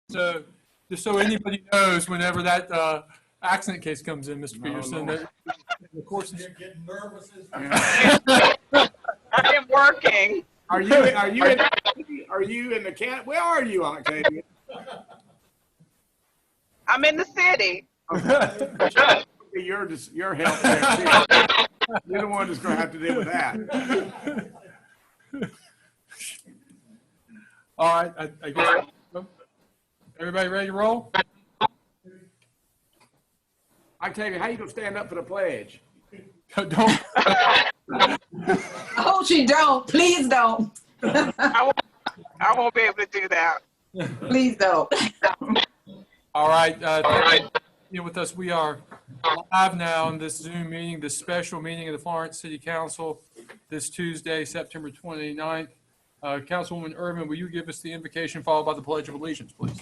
So just so anybody knows, whenever that accident case comes in, Mr. Peterson, that of course You're getting nervous. I am working. Are you in the cat? Where are you, Octavia? I'm in the city. Your health care too. You're the one that's going to have to deal with that. All right, I guess everybody ready to roll? Octavia, how you going to stand up for the pledge? Don't. I hope you don't. Please don't. I won't be able to do that. Please don't. All right. Thank you for being with us. We are live now in this Zoom meeting, this special meeting of the Florence City Council this Tuesday, September 29th. Councilwoman Irvin, will you give us the invocation followed by the Pledge of Allegiance, please?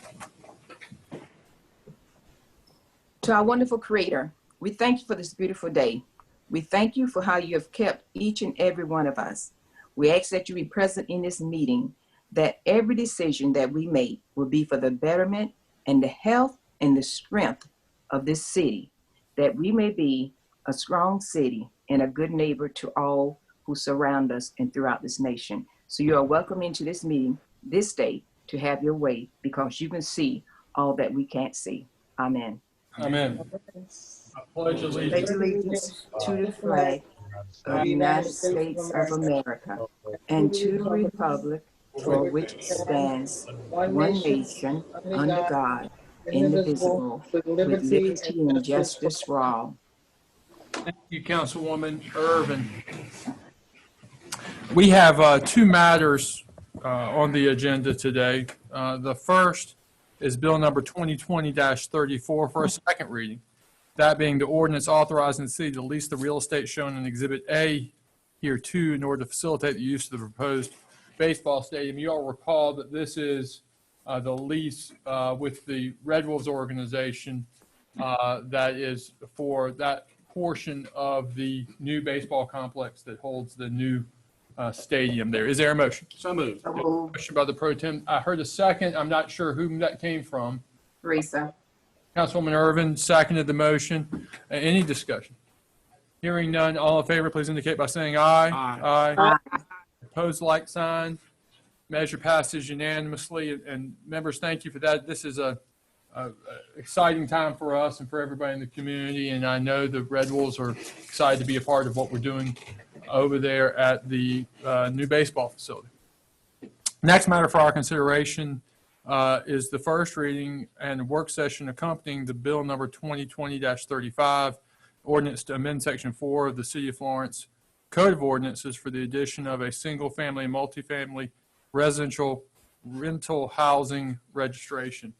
To our wonderful Creator, we thank you for this beautiful day. We thank you for how you have kept each and every one of us. We ask that you be present in this meeting, that every decision that we make will be for the betterment and the health and the strength of this city, that we may be a strong city and a good neighbor to all who surround us and throughout this nation. So you are welcome into this meeting this day to have your way, because you can see all that we can't see. Amen. Amen. I pledge Pledge allegiance allegiance to the flag of the United States of America and to the republic for which it stands, one nation, under God, indivisible, with liberty and justice for all. Thank you, Councilwoman Irvin. We have two matters on the agenda today. The first is Bill number 2020-34 for a second reading. That being the ordinance authorizing the city to lease the real estate shown in Exhibit A here too in order to facilitate the use of the proposed baseball stadium. You all recall that this is the lease with the Red Wolves organization that is for that portion of the new baseball complex that holds the new stadium there. Is there a motion? So moved. Motion by the pro tem. I heard a second. I'm not sure whom that came from. Teresa. Councilwoman Irvin seconded the motion. Any discussion? Hearing none, all in favor, please indicate by saying aye. Aye. Aye. Opposed, like sign. Measure passes unanimously. And members, thank you for that. This is a exciting time for us and for everybody in the community. And I know the Red Wolves are excited to be a part of what we're doing over there at the new baseball facility. Next matter for our consideration is the first reading and work session accompanying the bill number 2020-35, ordinance to amend section 4 of the City of Florence Code of Ordinances for the addition of a single-family and multifamily residential rental housing registration.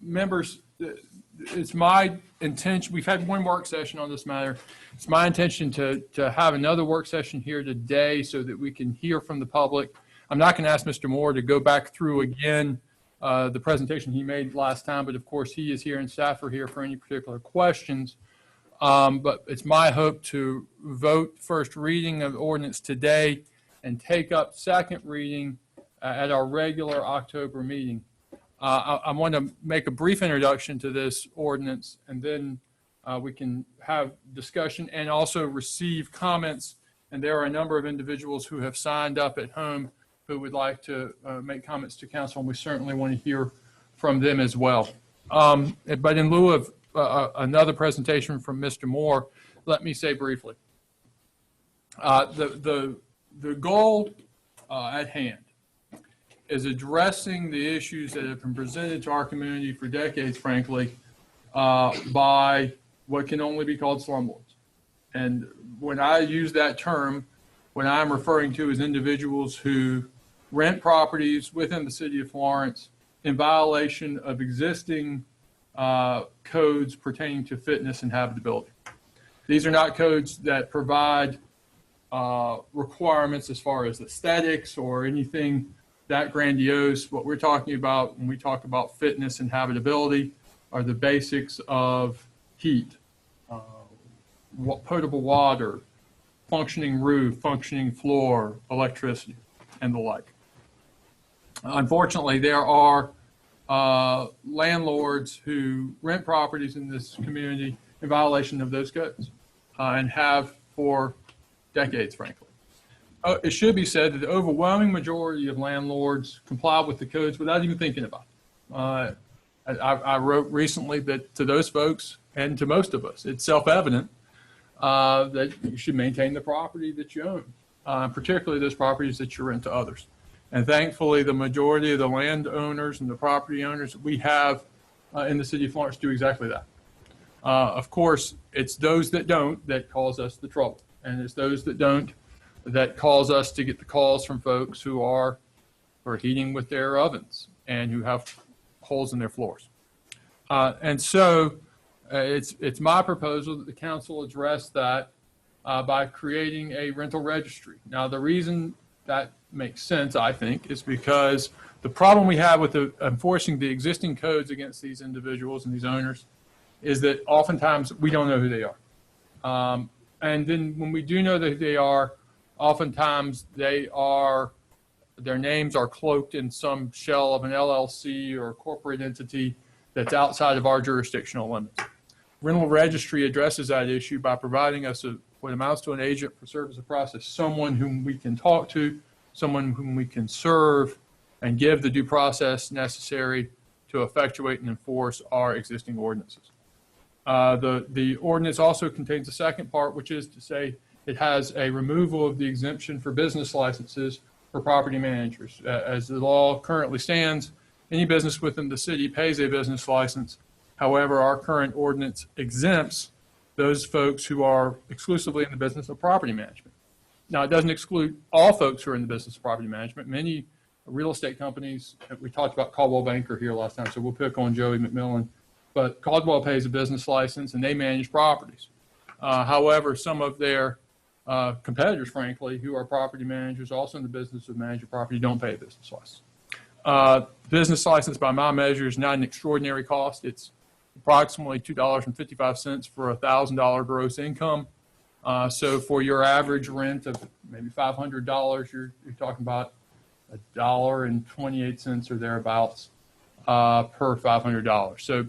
Members, it's my intention, we've had one work session on this matter. It's my intention to have another work session here today so that we can hear from the public. I'm not going to ask Mr. Moore to go back through again the presentation he made last time, but of course he is here and staff are here for any particular questions. But it's my hope to vote first reading of the ordinance today and take up second reading at our regular October meeting. I want to make a brief introduction to this ordinance, and then we can have discussion and also receive comments. And there are a number of individuals who have signed up at home who would like to make comments to council, and we certainly want to hear from them as well. But in lieu of another presentation from Mr. Moore, let me say briefly, the goal at hand is addressing the issues that have been presented to our community for decades, frankly, by what can only be called slumlords. And when I use that term, what I'm referring to is individuals who rent properties within the city of Florence in violation of existing codes pertaining to fitness and habitability. These are not codes that provide requirements as far as aesthetics or anything that grandiose. What we're talking about when we talk about fitness and habitability are the basics of heat, potable water, functioning roof, functioning floor, electricity, and the like. Unfortunately, there are landlords who rent properties in this community in violation of those codes, and have for decades, frankly. It should be said that the overwhelming majority of landlords comply with the codes without even thinking about it. I wrote recently that to those folks and to most of us, it's self-evident that you should maintain the property that you own, particularly those properties that you rent to others. And thankfully, the majority of the landowners and the property owners that we have in the city of Florence do exactly that. Of course, it's those that don't that cause us the trouble. And it's those that don't that cause us to get the calls from folks who are heating with their ovens and who have holes in their floors. And so it's my proposal that the council address that by creating a rental registry. Now, the reason that makes sense, I think, is because the problem we have with enforcing the existing codes against these individuals and these owners is that oftentimes we don't know who they are. And then when we do know who they are, oftentimes their names are cloaked in some shell of an LLC or a corporate entity that's outside of our jurisdictional limits. Rental registry addresses that issue by providing us what amounts to an agent for service of process, someone whom we can talk to, someone whom we can serve, and give the due process necessary to effectuate and enforce our existing ordinances. The ordinance also contains a second part, which is to say it has a removal of the exemption for business licenses for property managers. As the law currently stands, any business within the city pays a business license. However, our current ordinance exempts those folks who are exclusively in the business of property management. Now, it doesn't exclude all folks who are in the business of property management. Many real estate companies, we talked about Caldwell Banker here last time, so we'll pick on Joey McMillan, but Caldwell pays a business license and they manage properties. However, some of their competitors, frankly, who are property managers also in the business of managing property, don't pay a business license. Business license, by my measure, is not an extraordinary cost. It's approximately $2.55 for a $1,000 gross income. So for your average rent of maybe $500, you're talking about $1.28 or thereabouts per $500. So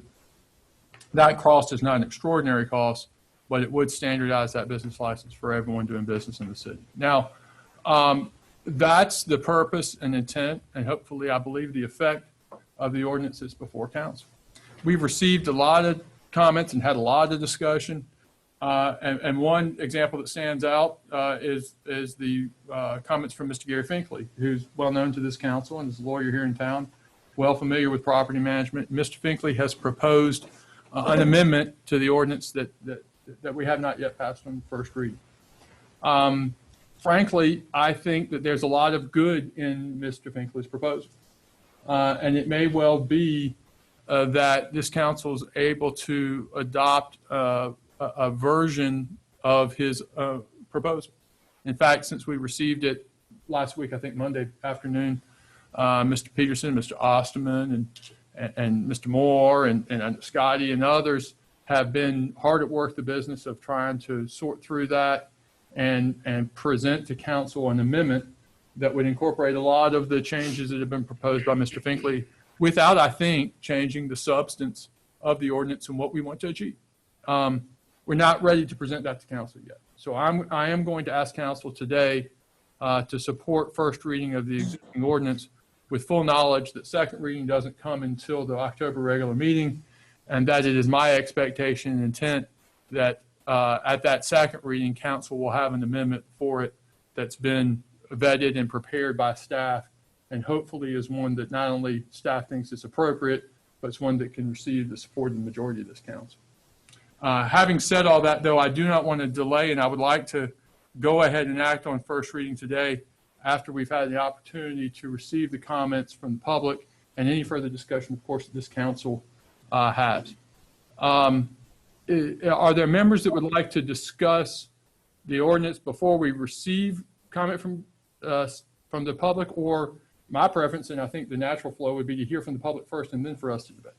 that cost is not an extraordinary cost, but it would standardize that business license for everyone doing business in the city. Now, that's the purpose and intent, and hopefully, I believe, the effect of the ordinances before council. We've received a lot of comments and had a lot of discussion. And one example that stands out is the comments from Mr. Gary Finkley, who's well known to this council and is a lawyer here in town, well familiar with property management. Mr. Finkley has proposed an amendment to the ordinance that we have not yet passed on first reading. Frankly, I think that there's a lot of good in Mr. Finkley's proposal. And it may well be that this council is able to adopt a version of his proposal. In fact, since we received it last week, I think Monday afternoon, Mr. Peterson, Mr. Osterman, and Mr. Moore, and Scotty and others have been hard at work the business of trying to sort through that and present to council an amendment that would incorporate a lot of the changes that have been proposed by Mr. Finkley without, I think, changing the substance of the ordinance and what we want to achieve. We're not ready to present that to council yet. So I am going to ask council today to support first reading of the existing ordinance with full knowledge that second reading doesn't come until the October regular meeting, and that it is my expectation and intent that at that second reading, council will have an amendment for it that's been vetted and prepared by staff, and hopefully is one that not only staff thinks is appropriate, but it's one that can receive the support of the majority of this council. Having said all that, though, I do not want to delay, and I would like to go ahead and act on first reading today after we've had the opportunity to receive the comments from the public and any further discussion, of course, that this council has. Are there members that would like to discuss the ordinance before we receive comment from the public? Or my preference, and I think the natural flow, would be to hear from the public first and then for us to debate.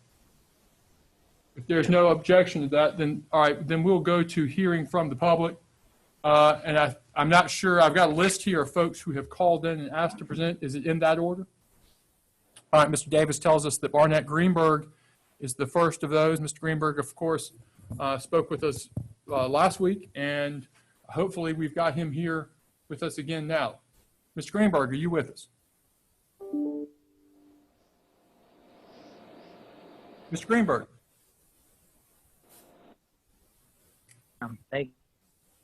If there's no objection to that, then all right, then we'll go to hearing from the public. And I'm not sure, I've got a list here of folks who have called in and asked to present. Is it in that order? All right, Mr. Davis tells us that Barnett Greenberg is the first of those. Mr. Greenberg, of course, spoke with us last week, and hopefully we've got him here with us again now. Mr. Greenberg, are you with us? Mr. Greenberg. Thank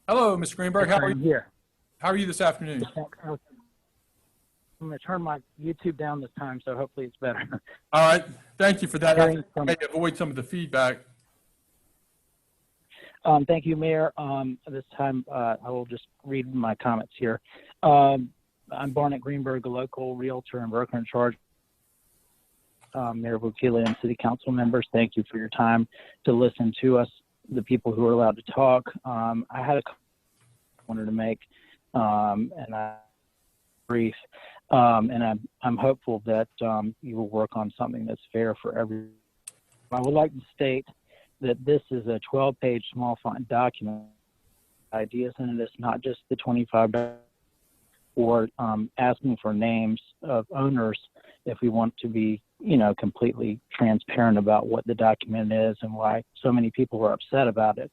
Hello, Mr. Greenberg. How are I'm you? here. How are you this afternoon? I'm going to turn my YouTube down this time, so hopefully it's better. All right. Thank you for that. I Hearing from- may avoid some of the feedback. Thank you, Mayor. This time I will just read my comments here. I'm Barnett Greenberg, a local realtor and broker in charge. Mayor Wukila and City Council members, thank you for your time to listen to us, the people who are allowed to talk. I had a comment I wanted to make, and I brief, and I'm hopeful that you will work on something that's fair for everyone. I would like to state that this is a 12-page small font document. Ideas in it is not just the $25 or asking for names of owners if we want to be, completely transparent about what the document is and why so many people are upset about it.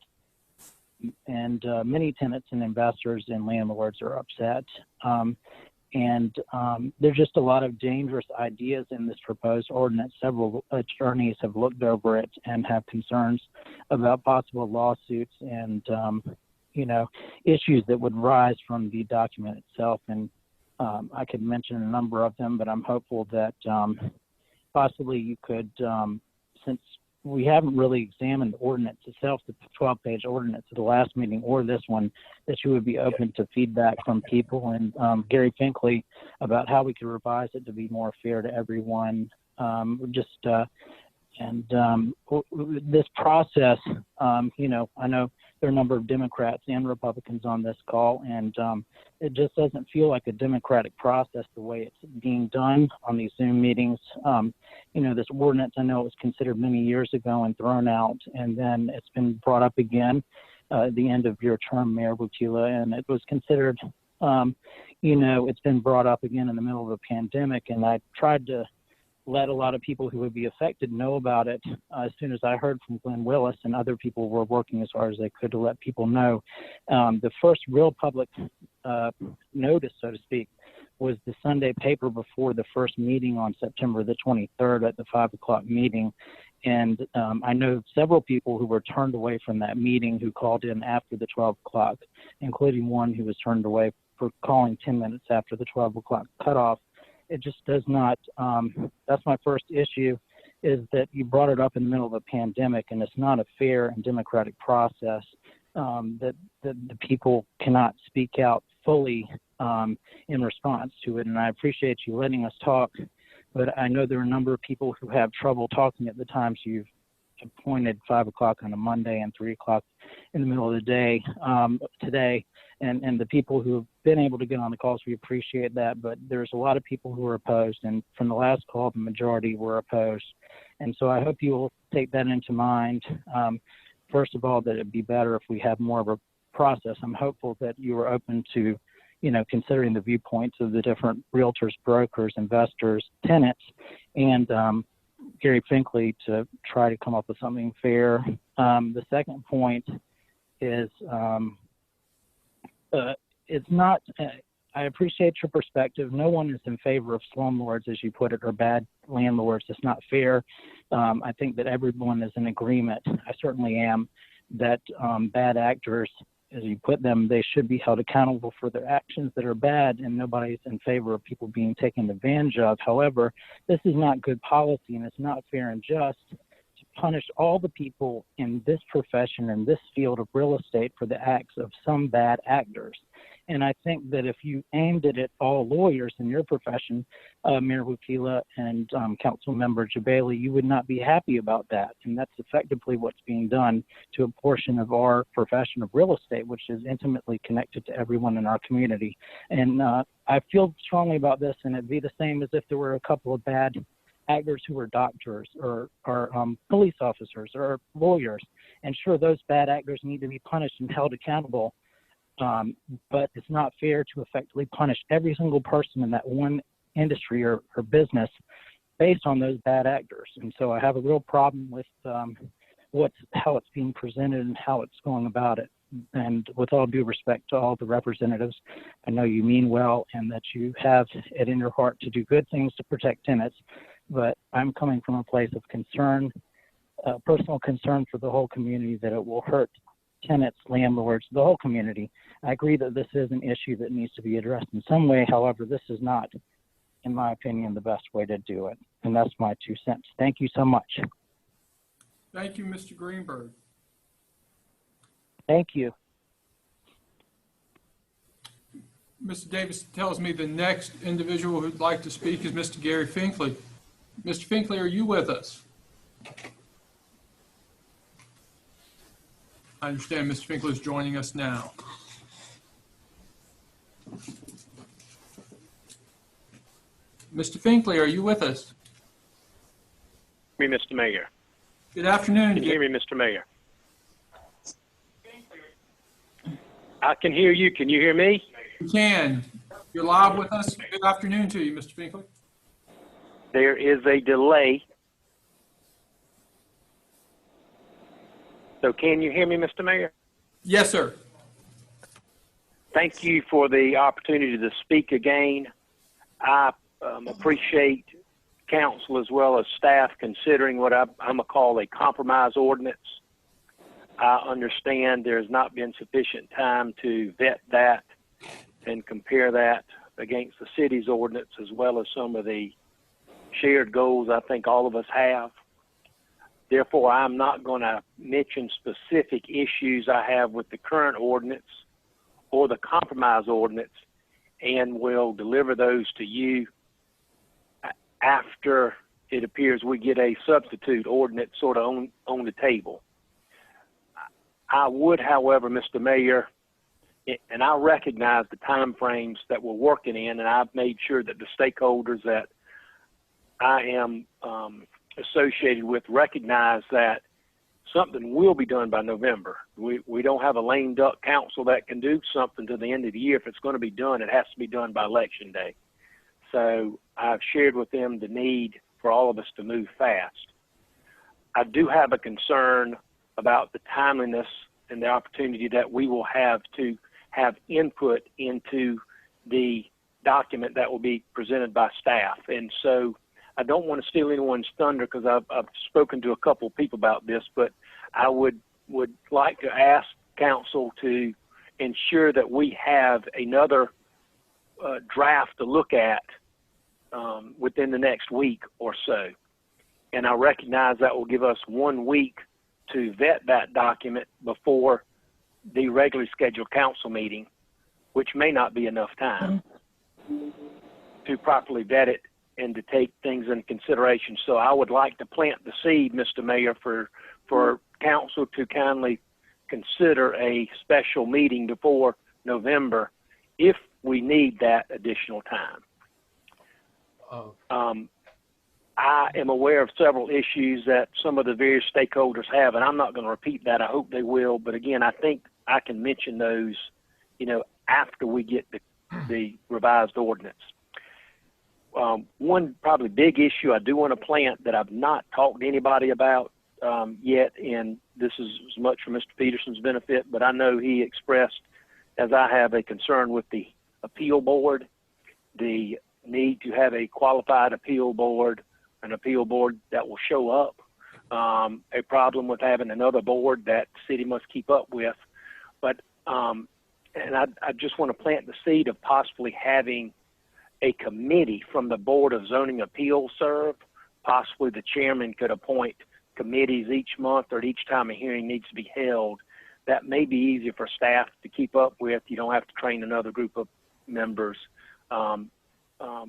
And many tenants and investors and landlords are upset. There's just a lot of dangerous ideas in this proposed ordinance. Several attorneys have looked over it and have concerns about possible lawsuits and, issues that would rise from the document itself. And I could mention a number of them, but I'm hopeful that possibly you could, since we haven't really examined the ordinance itself, the 12-page ordinance of the last meeting or this one, that you would be open to feedback from people and Gary Finkley about how we could revise it to be more fair to everyone. This process, I know there are a number of Democrats and Republicans on this call, and it just doesn't feel like a democratic process the way it's being done on these Zoom meetings. This ordinance, I know it was considered many years ago and thrown out, and then it's been brought up again at the end of your term, Mayor Wukila, and it was considered, it's been brought up again in the middle of a pandemic, and I tried to let a lot of people who would be affected know about it as soon as I heard from Glenn Willis, and other people were working as hard as they could to let people know. The first real public notice, so to speak, was the Sunday paper before the first meeting on September the 23rd at the 5 o'clock meeting. And I know several people who were turned away from that meeting who called in after the 12 o'clock, including one who was turned away for calling 10 minutes after the 12 o'clock cutoff. It just does not, that's my first issue, is that you brought it up in the middle of a pandemic, and it's not a fair and democratic process that the people cannot speak out fully in response to it. And I appreciate you letting us talk, but I know there are a number of people who have trouble talking at the times you've appointed, 5 o'clock on a Monday and 3 o'clock in the middle of the day today. And the people who have been able to get on the calls, we appreciate that, but there's a lot of people who are opposed, and from the last call, the majority were opposed. And so I hope you will take that into mind. First of all, that it'd be better if we have more of a process. I'm hopeful that you are open to, considering the viewpoints of the different realtors, brokers, investors, tenants, and Gary Finkley to try to come up with something fair. The second point is, it's not, I appreciate your perspective. No one is in favor of slumlords, as you put it, or bad landlords. It's not fair. I think that everyone is in agreement. I certainly am that bad actors, as you put them, they should be held accountable for their actions that are bad, and nobody's in favor of people being taken advantage of. However, this is not good policy, and it's not fair and just to punish all the people in this profession, in this field of real estate, for the acts of some bad actors. And I think that if you aimed it at all lawyers in your profession, Mayor Wukila and Council Member Jabali, you would not be happy about that. And that's effectively what's being done to a portion of our profession of real estate, which is intimately connected to everyone in our community. And I feel strongly about this, and it'd be the same as if there were a couple of bad actors who were doctors or police officers or lawyers. And sure, those bad actors need to be punished and held accountable. But it's not fair to effectively punish every single person in that one industry or business based on those bad actors. And so I have a real problem with how it's being presented and how it's going about it. And with all due respect to all the representatives, I know you mean well and that you have it in your heart to do good things to protect tenants, but I'm coming from a place of concern, personal concern for the whole community, that it will hurt tenants, landlords, the whole community. I agree that this is an issue that needs to be addressed in some way. However, this is not, in my opinion, the best way to do it. And that's my 2 cents. Thank you so much. Thank you, Mr. Greenberg. Thank you. Mr. Davis tells me the next individual who'd like to speak is Mr. Gary Finkley. Mr. Finkley, are you with us? I understand Mr. Finkley is joining us now. Mr. Finkley, are you with us? Me, Mr. Mayor. Good afternoon. Can you hear me, Mr. Mayor? I can hear you. Can you hear me? You can. You're live with us. Good afternoon to you, Mr. Finkley. There is a delay. So can you hear me, Mr. Mayor? Yes, sir. Thank you for the opportunity to speak again. I appreciate council as well as staff considering what I'm going to call a compromise ordinance. I understand there's not been sufficient time to vet that and compare that against the city's ordinance as well as some of the shared goals I think all of us have. Therefore, I'm not going to mention specific issues I have with the current ordinance or the compromise ordinance, and will deliver those to you after it appears we get a substitute ordinance sort of on the table. I would, however, Mr. Mayor, and I recognize the time frames that we're working in, and I've made sure that the stakeholders that I am associated with recognize that something will be done by November. We don't have a lame duck council that can do something to the end of the year. If it's going to be done, it has to be done by Election Day. So I've shared with them the need for all of us to move fast. I do have a concern about the timeliness and the opportunity that we will have to have input into the document that will be presented by staff. And so I don't want to steal anyone's thunder because I've spoken to a couple of people about this, but I would like to ask council to ensure that we have another draft to look at within the next week or so. And I recognize that will give us 1 week to vet that document before the regularly scheduled council meeting, which may not be enough time to properly vet it and to take things into consideration. So I would like to plant the seed, Mr. Mayor, for council to kindly consider a special meeting before November if we need that additional time. I am aware of several issues that some of the various stakeholders have, and I'm not going to repeat that. I hope they will. But again, I think I can mention those, after we get the revised ordinance. One probably big issue I do want to plant that I've not talked to anybody about yet, and this is as much for Mr. Peterson's benefit, but I know he expressed, as I have, a concern with the appeal board, the need to have a qualified appeal board, an appeal board that will show up, a problem with having another board that the city must keep up with. But, and I just want to plant the seed of possibly having a committee from the Board of Zoning Appeals serve. Possibly the chairman could appoint committees each month or each time a hearing needs to be held. That may be easier for staff to keep up with. You don't have to train another group of members.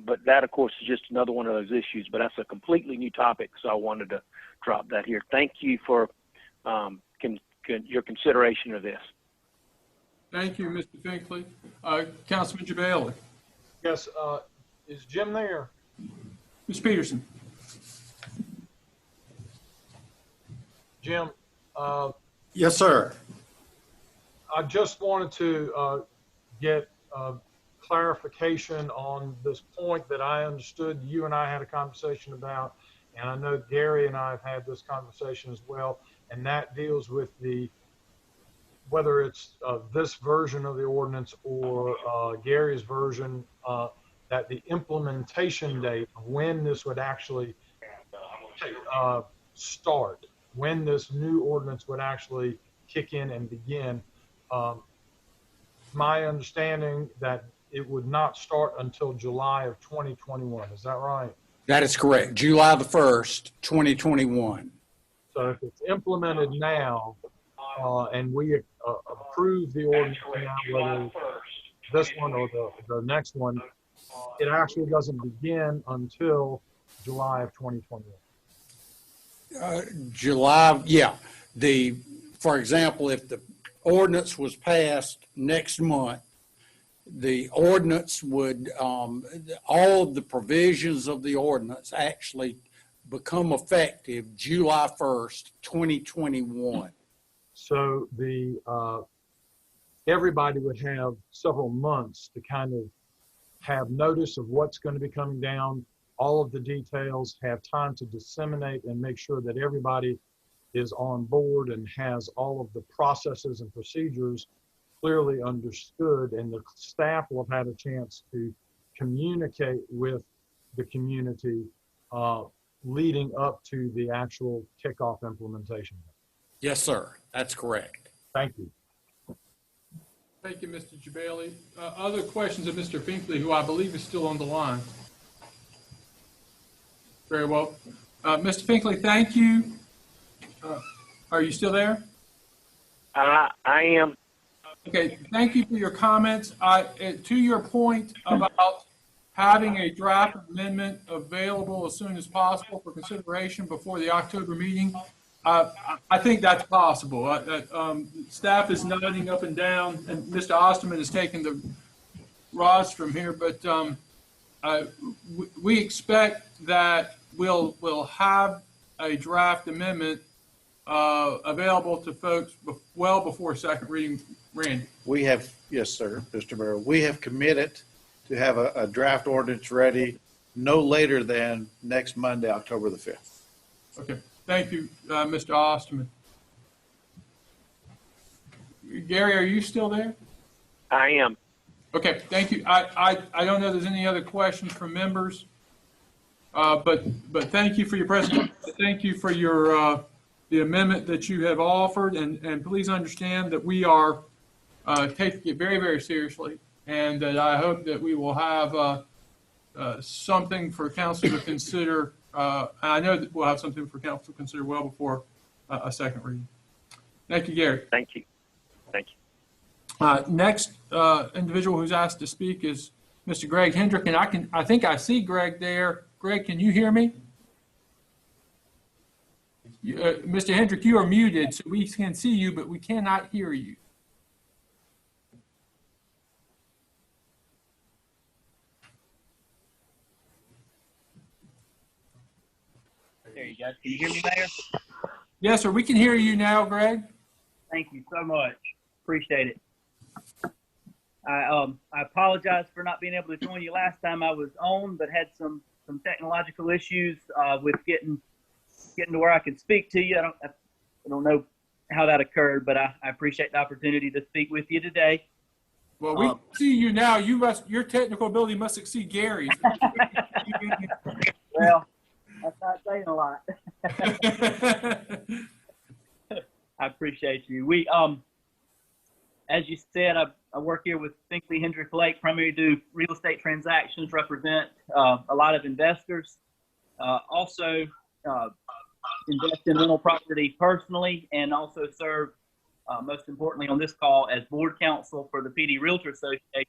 But that, of course, is just another one of those issues. But that's a completely new topic, so I wanted to drop that here. Thank you for your consideration of this. Thank you, Mr. Finkley. Councilman Jabali. Yes, is Jim there? Mr. Peterson. Jim, Yes, sir. I just wanted to get clarification on this point that I understood you and I had a conversation about, and I know Gary and I have had this conversation as well, and that deals with whether it's this version of the ordinance or Gary's version, that the implementation date of when this would actually start, when this new ordinance would actually kick in and begin. My understanding that it would not start until July of 2021. Is that right? That is correct. July the 1st, 2021. So if it's implemented now, and we approve the ordinance now, whether this one or the next one, it actually doesn't begin until July of 2021. July, yeah. For example, if the ordinance was passed next month, the ordinance would, all of the provisions of the ordinance actually become effective July 1st, 2021. So everybody would have several months to kind of have notice of what's going to be coming down, all of the details, have time to disseminate and make sure that everybody is on board and has all of the processes and procedures clearly understood, and the staff will have had a chance to communicate with the community leading up to the actual kickoff implementation. Yes, sir. That's correct. Thank you. Thank you, Mr. Jabali. Other questions of Mr. Finkley, who I believe is still on the line? Very well. Mr. Finkley, thank you. Are you still there? I am. Okay, thank you for your comments. To your point about having a draft amendment available as soon as possible for consideration before the October meeting, I think that's possible. Staff is nodding up and down, and Mr. Osterman is taking the rostrum here, but we expect that we'll have a draft amendment available to folks well before second reading. Randy. We have, yes, sir, Mr. Mayor. We have committed to have a draft ordinance ready no later than next Monday, October the 5th. Okay. Thank you, Mr. Osterman. Gary, are you still there? I am. Okay, thank you. I don't know if there's any other questions from members, but thank you for your presentation. Thank you for your the amendment that you have offered, and please understand that we are taking it very, very seriously, and that I hope that we will have something for council to consider. I know that we'll have something for council to consider well before a second reading. Thank you, Gary. Thank you. Thank you. Next individual who's asked to speak is Mr. Greg Hendrick, and I think I see Greg there. Greg, can you hear me? Mr. Hendrick, you are muted, so we can see you, but we cannot hear you. There you go. Can you hear me, Mayor? Yes, sir. We can hear you now, Greg. Thank you so much. Appreciate it. I apologize for not being able to join you last time I was on, but had some technological issues with getting to where I could speak to you. I don't know how that occurred, but I appreciate the opportunity to speak with you today. Well, we see you now. Your technical ability must exceed Gary's. Well, that's not saying a lot. I appreciate you. We, as you said, I work here with Finkley Hendrick Lake, primarily do real estate transactions, represent a lot of investors. Also invest in rental property personally, and also serve, most importantly on this call, as board counsel for the PD Realtor Association. I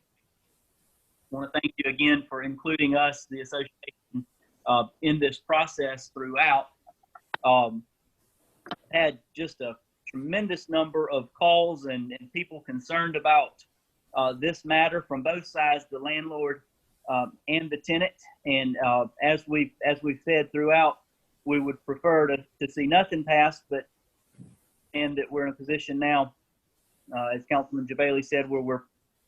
want to thank you again for including us, the association, in this process throughout. Had just a tremendous number of calls and people concerned about this matter from both sides, the landlord and the tenant. And as we've said throughout, we would prefer to see nothing passed, and that we're in a position now, as Councilman Jabali said, where we're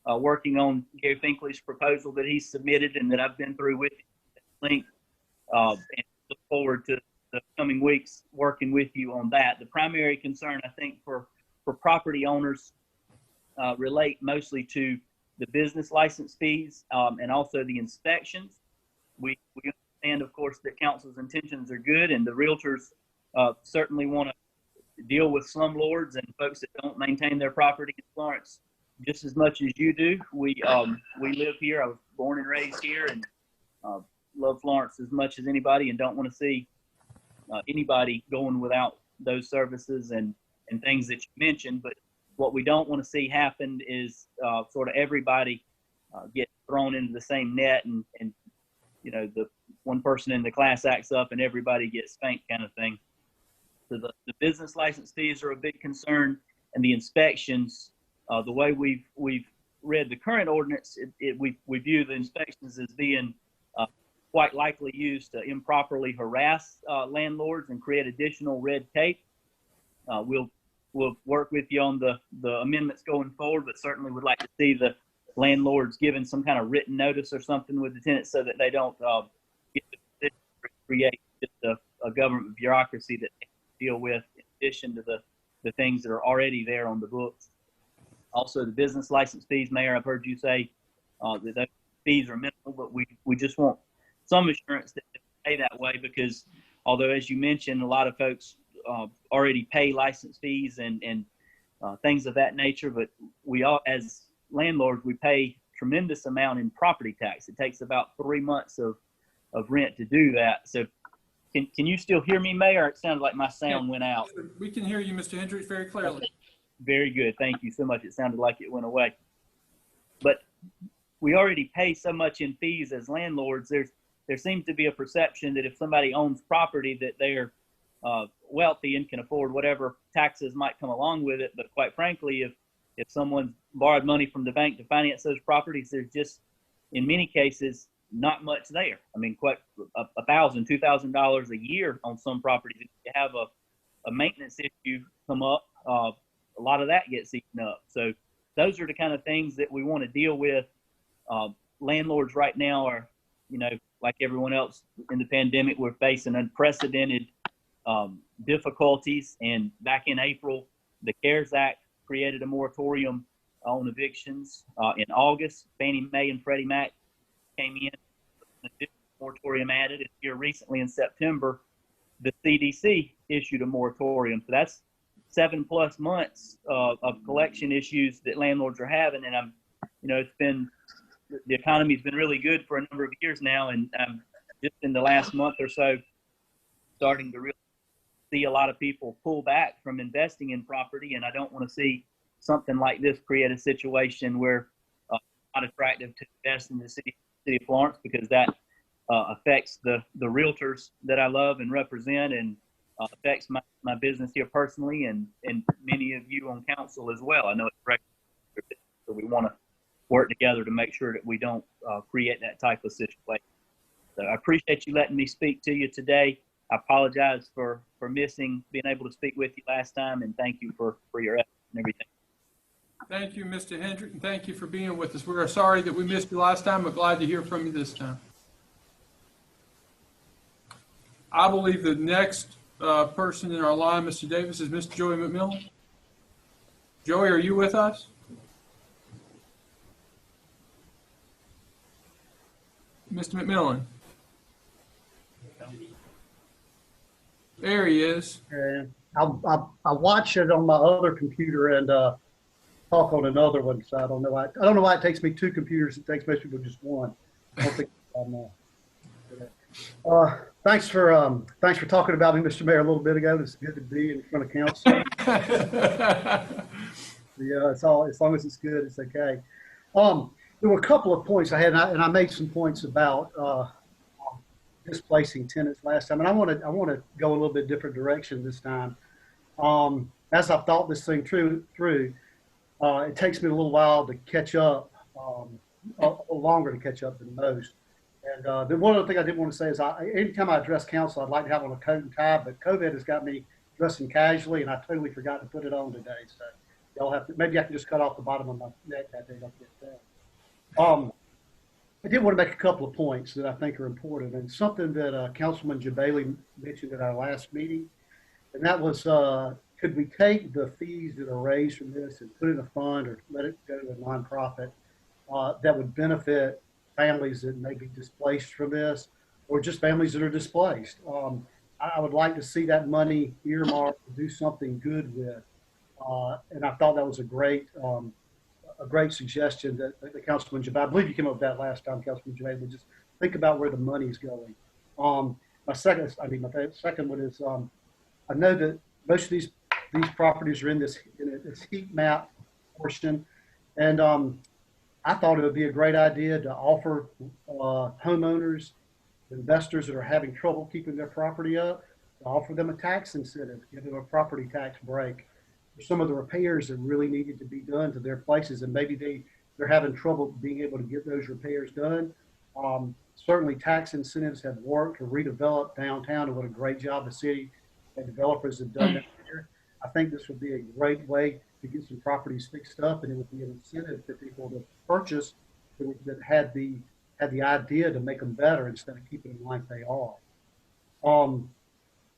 working on Gary Finkley's proposal that he submitted and that I've been through with link, and look forward to the coming weeks working with you on that. The primary concern, I think, for property owners relate mostly to the business license fees and also the inspections. We understand, of course, that council's intentions are good, and the realtors certainly want to deal with slumlords and folks that don't maintain their property in Florence just as much as you do. We live here. I was born and raised here, and love Florence as much as anybody, and don't want to see anybody going without those services and things that you mentioned. But what we don't want to see happen is sort of everybody get thrown into the same net, and you know, the one person in the class acts up and everybody gets spanked kind of thing. So the business license fees are a big concern, and the inspections, the way we've read the current ordinance, we view the inspections as being quite likely used to improperly harass landlords and create additional red tape. We'll work with you on the amendments going forward, but certainly would like to see the landlords given some kind of written notice or something with the tenants so that they don't create just a government bureaucracy that they deal with in addition to the things that are already there on the books. Also, the business license fees, Mayor, I've heard you say that those fees are minimal, but we just want some assurance that they pay that way, because although, as you mentioned, a lot of folks already pay license fees and things of that nature, but we all, as landlords, we pay tremendous amount in property tax. It takes about 3 months of rent to do that. So can you still hear me, Mayor? It sounded like my sound went out. We can hear you, Mr. Hendricks, very clearly. Okay. Very good. Thank you so much. It sounded like it went away. But we already pay so much in fees as landlords. There seems to be a perception that if somebody owns property that they're wealthy and can afford whatever taxes might come along with it. But quite frankly, if someone's borrowed money from the bank to finance those properties, there's just, in many cases, not much there. I mean, quite $1,000, $2,000 a year on some properties. If you have a maintenance issue come up, a lot of that gets eaten up. So those are the kind of things that we want to deal with. Landlords right now are, you know, like everyone else in the pandemic, we're facing unprecedented difficulties. And back in April, the CARES Act created a moratorium on evictions. In August, Fannie Mae and Freddie Mac came in, an additional moratorium added. And here recently in September, the CDC issued a moratorium. So that's 7+ months of collection issues that landlords are having. And it's been, the economy's been really good for a number of years now. And just in the last month or so, starting to really see a lot of people pull back from investing in property. And I don't want to see something like this create a situation where it's not attractive to invest in the city of Florence, because that affects the realtors that I love and represent, and affects my business here personally, and many of you on council as well. I know it's regular, so we want to work together to make sure that we don't create that type of situation. So I appreciate you letting me speak to you today. I apologize for missing being able to speak with you last time, and thank you for your effort and everything. Thank you, Mr. Hendrick, and thank you for being with us. We're sorry that we missed you last time, but glad to hear from you this time. I believe the next person in our line, Mr. Davis, is Mr. Joey McMillan. Joey, are you with us? Mr. McMillan. There he is. I watch it on my other computer and talk on another one, so I don't know why it takes me two computers. It takes most people just one. I don't think thanks for talking about me, Mr. Mayor, a little bit ago. It's good to be in front of council. Yeah, it's all, as long as it's good, it's okay. There were a couple of points I had, and I made some points about displacing tenants last time, and I want to go a little bit different direction this time. As I've thought this thing through, it takes me a little while to catch up, a little longer to catch up than most. And the one other thing I did want to say is, anytime I address council, I'd like to have on a coat and tie, but COVID has got me dressing casually, and I totally forgot to put it on today. So y'all have to, maybe I can just cut off the bottom of my neck that day. Don't get that. I did want to make a couple of points that I think are important, and something that Councilman Jabali mentioned at our last meeting, and that was, could we take the fees that are raised from this and put it in a fund or let it go to a nonprofit that would benefit families that may be displaced from this, or just families that are displaced. I would like to see that money earmarked to do something good with, and I thought that was a great suggestion that the Councilman Jabali, I believe you came up with that last time, Councilman Jabali, but just think about where the money's going. My second one is, I know that most of these properties are in this heat map portion, and I thought it would be a great idea to offer homeowners, investors that are having trouble keeping their property up, to offer them a tax incentive, give them a property tax break for some of the repairs that really needed to be done to their places, and maybe they're having trouble being able to get those repairs done. Certainly tax incentives have worked to redevelop downtown, and what a great job the city and developers have done that here. I think this would be a great way to get some properties fixed up, and it would be an incentive for people to purchase that had the idea to make them better instead of keeping them like they are.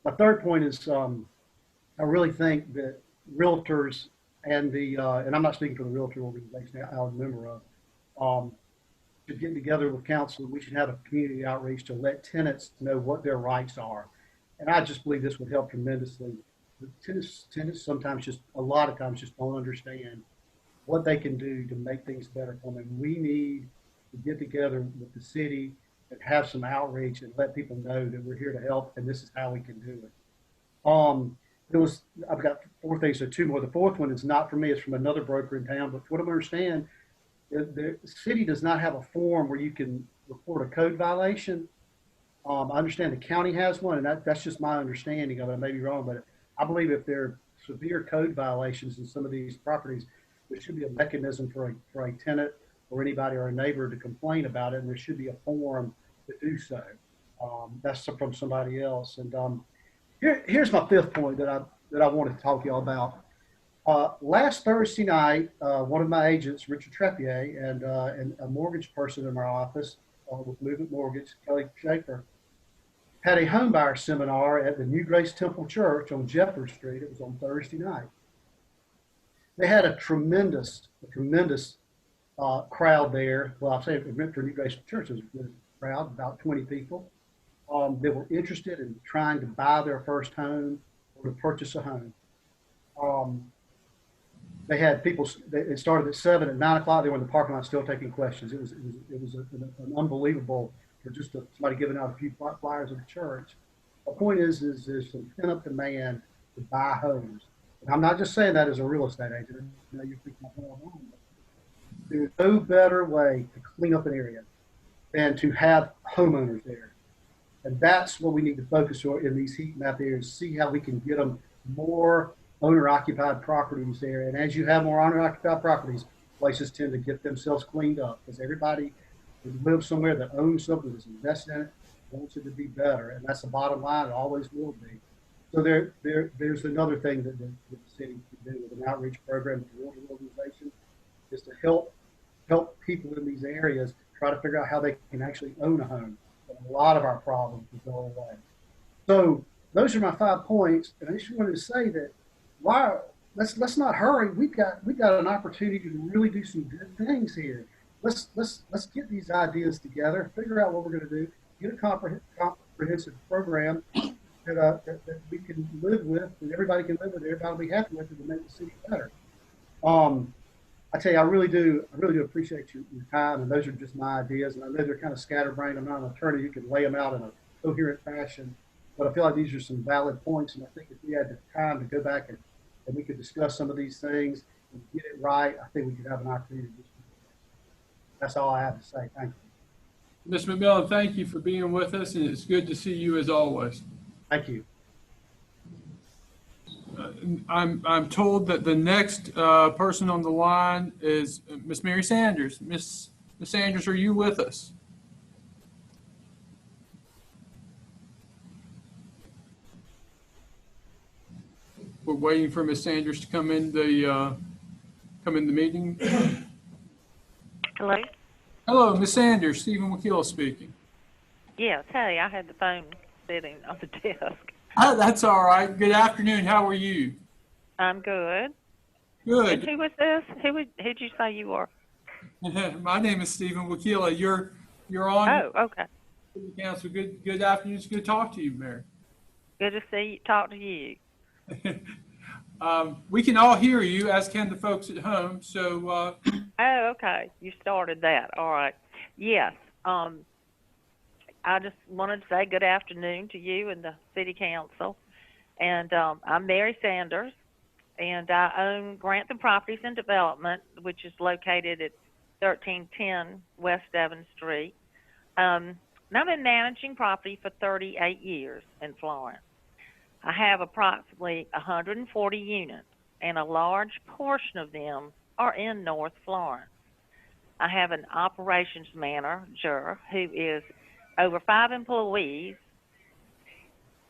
My third point is, I really think that realtors and and I'm not speaking for the realtor organization I'm a member of, should get together with council. We should have a community outreach to let tenants know what their rights are. And I just believe this would help tremendously. The tenants sometimes a lot of times just don't understand what they can do to make things better for them. We need to get together with the city and have some outreach and let people know that we're here to help and this is how we can do it. I've got 4 things, so 2 more. The 4th one is not for me, it's from another broker in town, but what I understand, the city does not have a form where you can report a code violation. I understand the county has one, and that's just my understanding of it. I may be wrong, but I believe if there are severe code violations in some of these properties, there should be a mechanism for a tenant or anybody or a neighbor to complain about it, and there should be a form to do so. That's from somebody else. And here's my 5th point that I wanted to talk to y'all about. Last Thursday night, one of my agents, Richard Treppier, and a mortgage person in my office with Movement Mortgage, Kelly Schaefer, had a homebuyer seminar at the New Grace Temple Church on Jefferson Street. It was on Thursday night. They had a tremendous crowd there. Well, I'll say it meant for New Grace Church, it was a good crowd, about 20 people. They were interested in trying to buy their first home or to purchase a home. They had people, it started at 7, at 9 o'clock, they were in the parking lot still taking questions. It was an unbelievable, for just somebody giving out a few flyers of the church. The point is there's some pent-up demand to buy homes. And I'm not just saying that as a real estate agent. You know, you're thinking I'm wrong. There's no better way to clean up an area than to have homeowners there. And that's what we need to focus on in these heat map areas, see how we can get them more owner-occupied properties there. And as you have more owner-occupied properties, places tend to get themselves cleaned up because everybody who lives somewhere that owns something, that's invested in it, wants it to be better. And that's the bottom line. It always will be. So there's another thing that the city can do with an outreach program with the realtor organization is to help people in these areas try to figure out how they can actually own a home. And a lot of our problems will go away. So those are my 5 points. And I just wanted to say that let's not hurry. We've got an opportunity to really do some good things here. Let's get these ideas together, figure out what we're going to do, get a comprehensive program that we can live with, that everybody can live with, everybody will be happy with, and to make the city better. I tell you, I really do appreciate your time, and those are just my ideas. And I know they're kind of scatterbrained. I'm not an attorney who can lay them out in a coherent fashion, but I feel like these are some valid points. And I think if we had the time to go back and we could discuss some of these things and get it right, I think we could have an opportunity to do something. That's all I have to say. Thank you. Ms. McMillan, thank you for being with us, and it's good to see you as always. Thank you. I'm told that the next person on the line is Miss Mary Sanders. Miss Sanders, are you with us? We're waiting for Miss Sanders to come in the come in the meeting. Hello? Hello, Miss Sanders, Stephen Wakil speaking. Yes, hey, I had the phone sitting on the desk. That's all right. Good afternoon. How are you? I'm good. And Good. who was this? Who'd you say you were? My name is Stephen Wakila. You're on Oh, okay. City Council. Good afternoon. It's good to talk to you, Mary. Good to see you, talk to you. We can all hear you, as can the folks at home. So Oh, okay. You started that. All right. Yes. I just wanted to say good afternoon to you and the City Council. And I'm Mary Sanders, and I own Grantham Properties and Development, which is located at 1310 West Devon Street. And I've been managing property for 38 years in Florence. I have approximately 140 units, and a large portion of them are in North Florence. I have an operations manager who is over 5 employees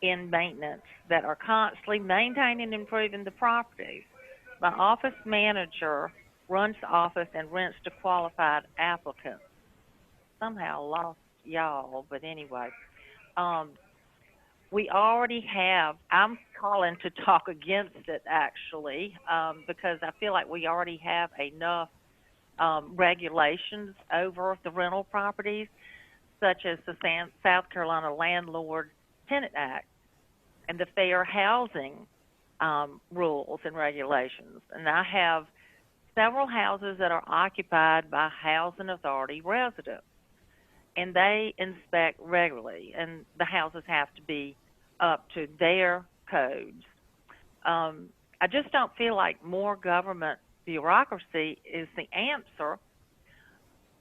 in maintenance that are constantly maintaining and improving the properties. My office manager runs the office and rents to qualified applicants. Somehow lost y'all, but anyway. We already have, I'm calling to talk against it actually, because I feel like we already have enough regulations over the rental properties, such as the South Carolina Landlord Tenant Act and the Fair Housing rules and regulations. And I have several houses that are occupied by housing authority residents, and they inspect regularly, and the houses have to be up to their codes. I just don't feel like more government bureaucracy is the answer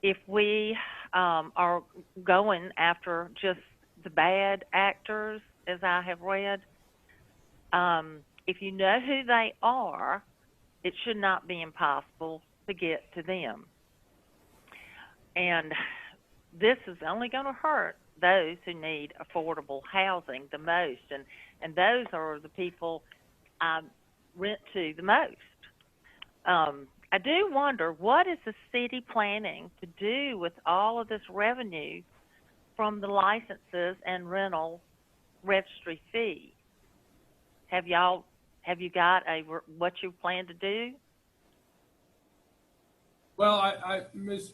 if we are going after just the bad actors, as I have read. If you know who they are, it should not be impossible to get to them. And this is only going to hurt those who need affordable housing the most, and those are the people I rent to the most. I do wonder, what is the city planning to do with all of this revenue from the licenses and rental registry fee? Have you got what you plan to do? well, Ms.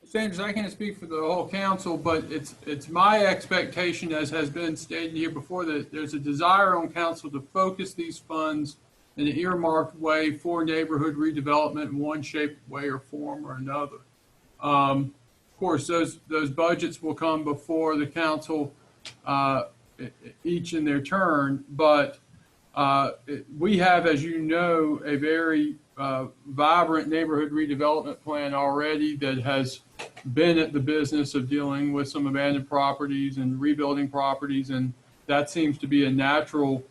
Sanders, I can't speak for the whole council, but it's my expectation, as has been stated here before, that there's a desire on council to focus these funds in an earmarked way for neighborhood redevelopment in one shape, way, or form or another. Of course, those budgets will come before the council, each in their turn, but we have, as you know, a very vibrant neighborhood redevelopment plan already that has been at the business of dealing with some abandoned properties and rebuilding properties, and that seems to be a natural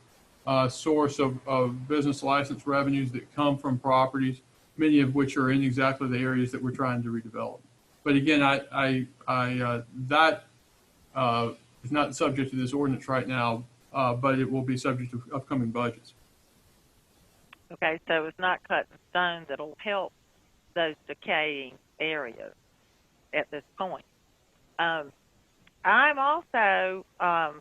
source of business license revenues that come from properties, many of which are in exactly the areas that we're trying to redevelop. But again, that is not subject to this ordinance right now, but it will be subject to upcoming budgets. Okay, so it's not cut in stone that'll help those decaying areas at this point. I'm also a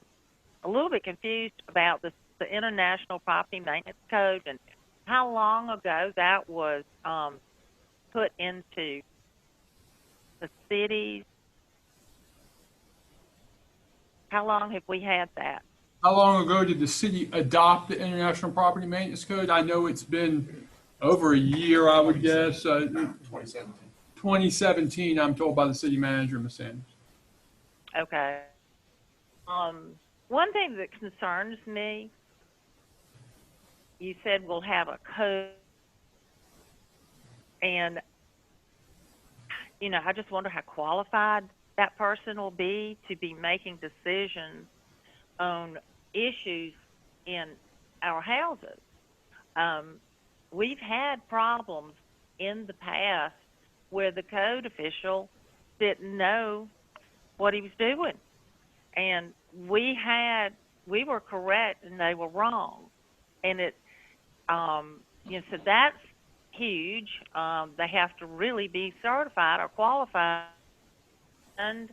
little bit confused about the International Property Maintenance Code and how long ago that was put into the cities. How long have we had that? How long ago did the city adopt the International Property Maintenance Code? I know it's been over a year, I would guess. 2017. 2017, I'm told by the city manager, Ms. Sanders. Okay. One thing that concerns me, you said we'll have a code, and, I just wonder how qualified that person will be to be making decisions on issues in our houses. We've had problems in the past where the code official didn't know what he was doing, and we were correct and they were wrong, and so that's huge. They have to really be certified or qualified. And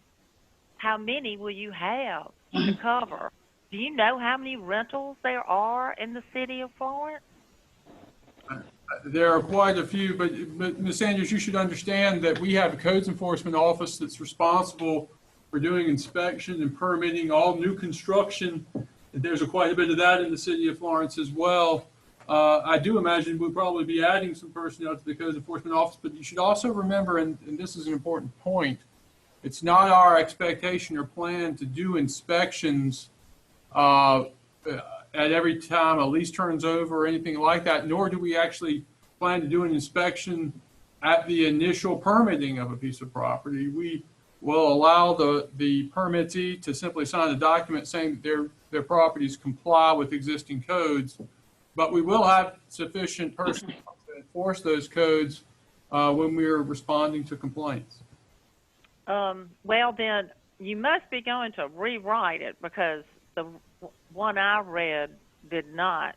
how many will you have to cover? Do you know how many rentals there are in the city of Florence? There are quite a few, but Ms. Sanders, you should understand that we have a codes enforcement office that's responsible for doing inspection and permitting all new construction. There's quite a bit of that in the city of Florence as well. I do imagine we'll probably be adding some personnel to the codes enforcement office, but you should also remember, and this is an important point, it's not our expectation or plan to do inspections at every time a lease turns over or anything like that, nor do we actually plan to do an inspection at the initial permitting of a piece of property. We will allow the permittee to simply sign a document saying that their properties comply with existing codes, but we will have sufficient personnel to enforce those codes when we're responding to complaints. Well, then you must be going to rewrite it, because the one I read did not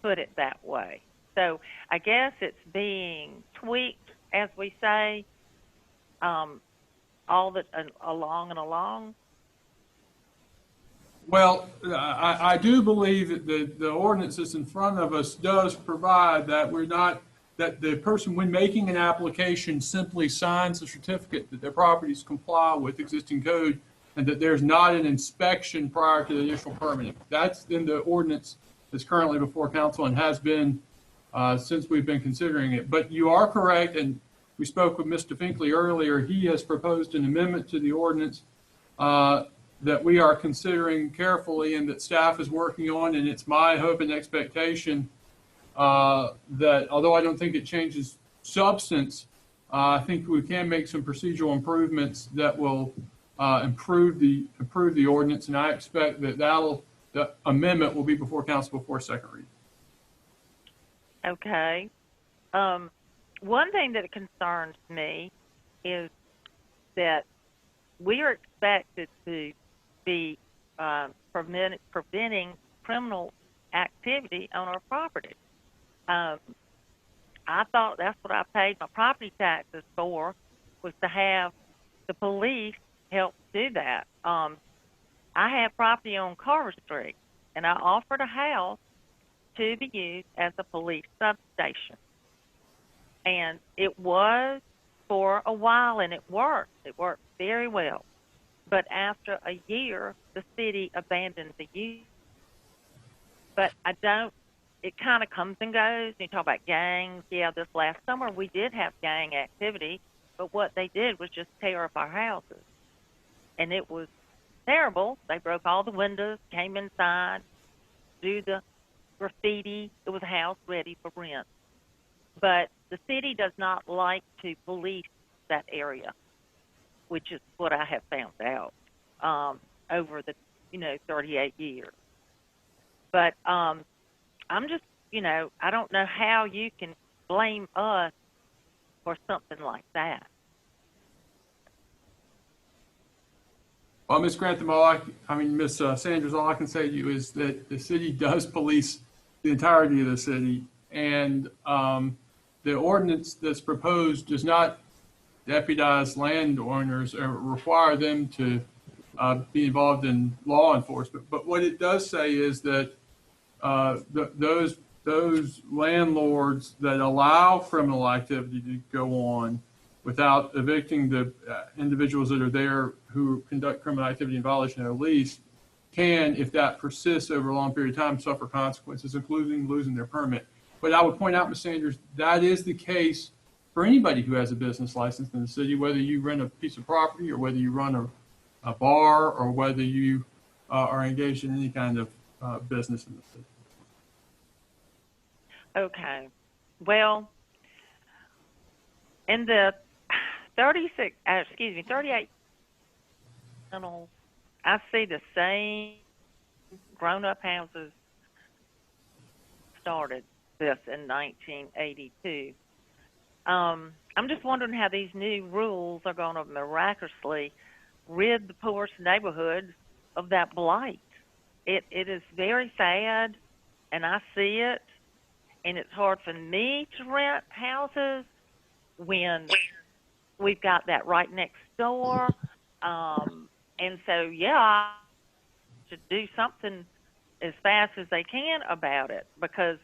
put it that way. So I guess it's being tweaked, as we say, all the along and along. Well, I do believe that the ordinance that's in front of us does provide that that the person, when making an application, simply signs a certificate that their properties comply with existing code, and that there's not an inspection prior to the initial permitting. That's in the ordinance that's currently before council and has been since we've been considering it. But you are correct, and we spoke with Mr. Finkley earlier. He has proposed an amendment to the ordinance that we are considering carefully and that staff is working on, and it's my hope and expectation that, although I don't think it changes substance, I think we can make some procedural improvements that will improve the ordinance, and I expect that the amendment will be before council before second reading. Okay. One thing that concerns me is that we are expected to be preventing criminal activity on our property. I thought that's what I paid my property taxes for, was to have the police help do that. I have property on Carver Street, and I offered a house to be used as a police substation. And it was for a while, and it worked. It worked very well. But after a year, the city abandoned the use. But it kind of comes and goes. You talk about gangs. Yeah, this last summer we did have gang activity, but what they did was just tear up our houses. And it was terrible. They broke all the windows, came inside, do the graffiti. It was a house ready for rent. But the city does not like to police that area, which is what I have found out over the 38 years. But I'm just, I don't know how you can blame us for something like that. Well, Ms. Grantham, Ms. Sanders, all I can say to you is that the city does police the entirety of the city, and the ordinance that's proposed does not deputize landowners or require them to be involved in law enforcement. But what it does say is that those landlords that allow criminal activity to go on without evicting the individuals that are there who conduct criminal activity in violation of their lease can, if that persists over a long period of time, suffer consequences, including losing their permit. But I would point out, Ms. Sanders, that is the case for anybody who has a business license in the city, whether you rent a piece of property or whether you run a bar or whether you are engaged in any kind of business in the city. Okay. Well, in the 38 I see the same grown-up houses started this in 1982. I'm just wondering how these new rules are going to miraculously rid the poorest neighborhoods of that blight. It is very sad, and I see it, and it's hard for me to rent houses when we've got that right next door. And so, yeah, to do something as fast as they can about it because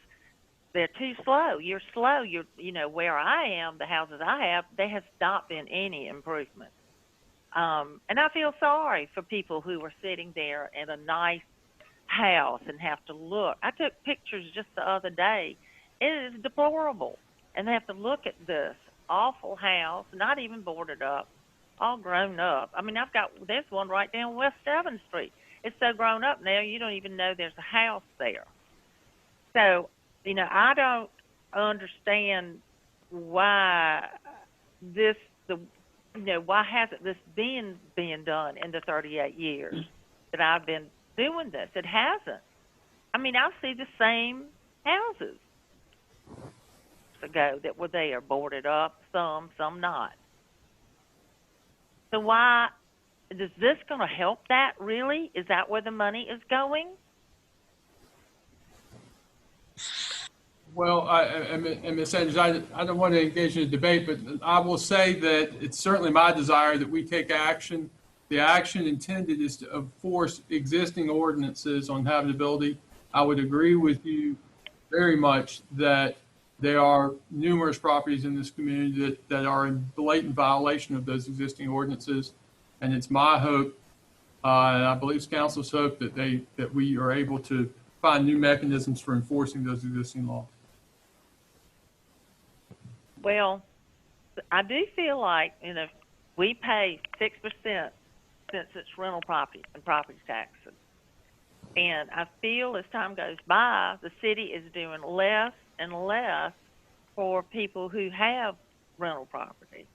they're too slow. You're slow. You know, where I am, the houses I have, there has not been any improvement. And I feel sorry for people who are sitting there in a nice house and have to look. I took pictures just the other day. It is deplorable. And they have to look at this awful house, not even boarded up, all grown up. I mean, there's one right down West 7th Street. It's so grown up now, you don't even know there's a house there. So, you know, I don't understand why why hasn't this been being done in the 38 years that I've been doing this? It hasn't. I mean, I see the same houses ago that were there, boarded up, some not. So why is this going to help that, really? Is that where the money is going? Well, and Ms. Sanders, I don't want to engage in a debate, but I will say that it's certainly my desire that we take action. The action intended is to enforce existing ordinances on habitability. I would agree with you very much that there are numerous properties in this community that are in blatant violation of those existing ordinances. And it's my hope, and I believe it's council's hope, that we are able to find new mechanisms for enforcing those existing laws. Well, I do feel like, we pay 6% since it's rental property and property taxes. And I feel as time goes by, the city is doing less and less for people who have rental property.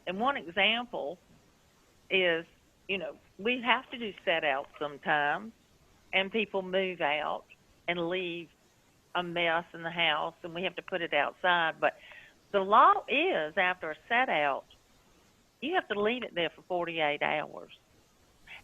And one example is, we have to do set outs sometimes, and people move out and leave a mess in the house, and we have to put it outside. But the law is, after a set out, you have to leave it there for 48 hours.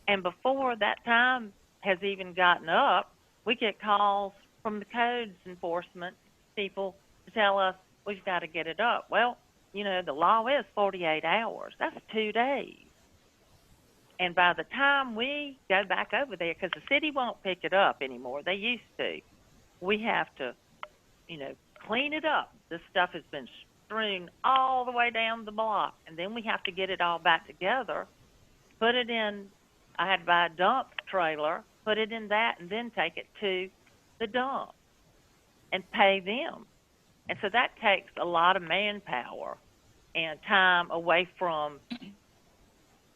And before that time has even gotten up, we get calls from the codes enforcement people to tell us we've got to get it up. Well, the law is 48 hours. That's 2 days. And by the time we go back over there, because the city won't pick it up anymore, they used to, we have to, clean it up. This stuff has been strewn all the way down the block, and then we have to get it all back together, put it in. I had to buy a dump trailer, put it in that, and then take it to the dump and pay them. And so that takes a lot of manpower and time away from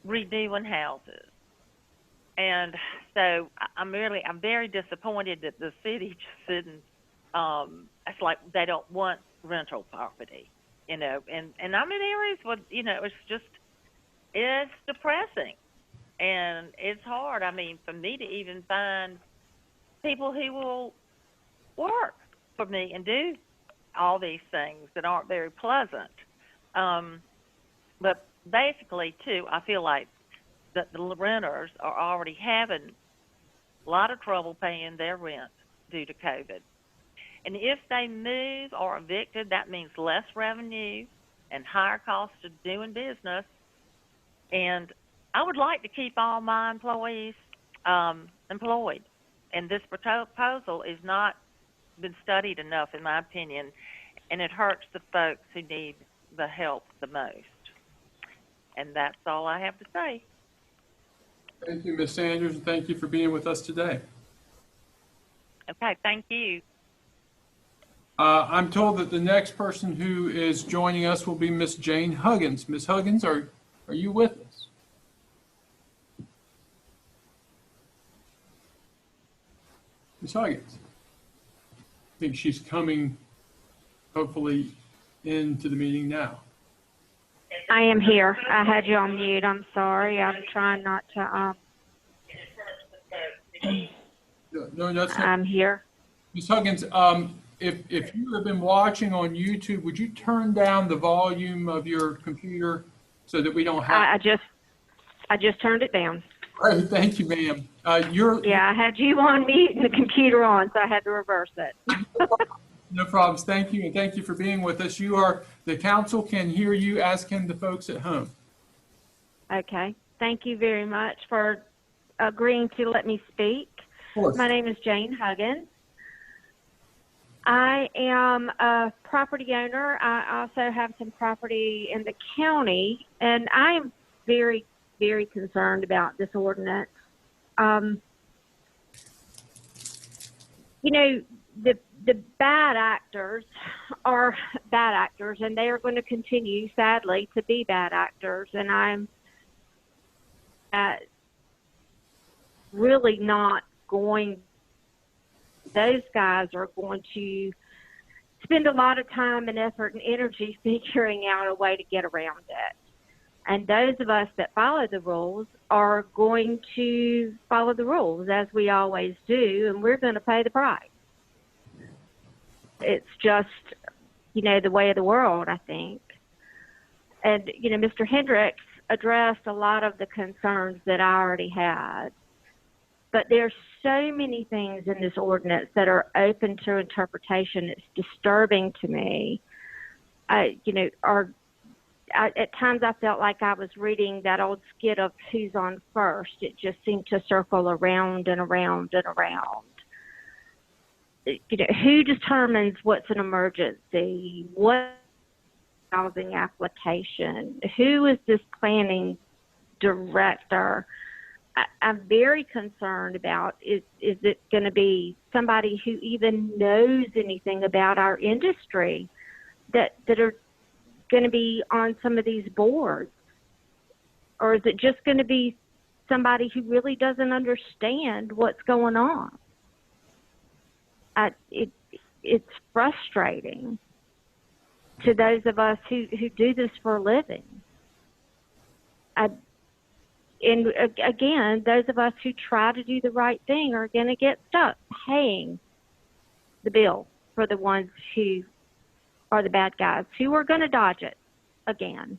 redoing houses. And so I'm very disappointed that the city just didn't, it's like they don't want rental property, and I'm in areas where, it's depressing and it's hard. I mean, for me to even find people who will work for me and do all these things that aren't very pleasant. But basically, too, I feel like that the renters are already having a lot of trouble paying their rent due to COVID. And if they move or are evicted, that means less revenue and higher costs of doing business. And I would like to keep all my employees employed. And this proposal is not been studied enough, in my opinion, and it hurts the folks who need the help the most. And that's all I have to say. Thank you, Ms. Sanders, and thank you for being with us today. Okay, thank you. I'm told that the next person who is joining us will be Ms. Jane Huggins. Ms. Huggins, are you with us? Ms. Huggins? I think she's coming, hopefully, into the meeting now. I am here. I had you on mute. I'm sorry. I'm trying not to. No, that's not. I'm here. Ms. Huggins, if you have been watching on YouTube, would you turn down the volume of your computer so that we don't have? I just turned it down. Right, thank you, ma'am. I had you on mute and the computer on, so I had to reverse it. No problems. Thank you, and thank you for being with us. The council can hear you, as can the folks at home. Okay. Thank you very much for agreeing to let me speak. Of course. My name is Jane Huggins. I am a property owner. I also have some property in the county, and I am very, very concerned about this ordinance. You know, the bad actors are bad actors, and they are going to continue, sadly, to be bad actors. And I'm really not going. Those guys are going to spend a lot of time and effort and energy figuring out a way to get around it. And those of us that follow the rules are going to follow the rules, as we always do, and we're going to pay the price. It's just, you know, the way of the world, I think. And, you know, Mr. Hendricks addressed a lot of the concerns that I already had. But there's so many things in this ordinance that are open to interpretation. It's disturbing to me. At times I felt like I was reading that old skit of Who's on First. It just seemed to circle around and around and around. You know, who determines what's an emergency? What housing application? Who is this planning director? I'm very concerned about is it going to be somebody who even knows anything about our industry that are going to be on some of these boards? Or is it just going to be somebody who really doesn't understand what's going on? It's frustrating to those of us who do this for a living. And again, those of us who try to do the right thing are going to get stuck paying the bill for the ones who are the bad guys, who are going to dodge it again.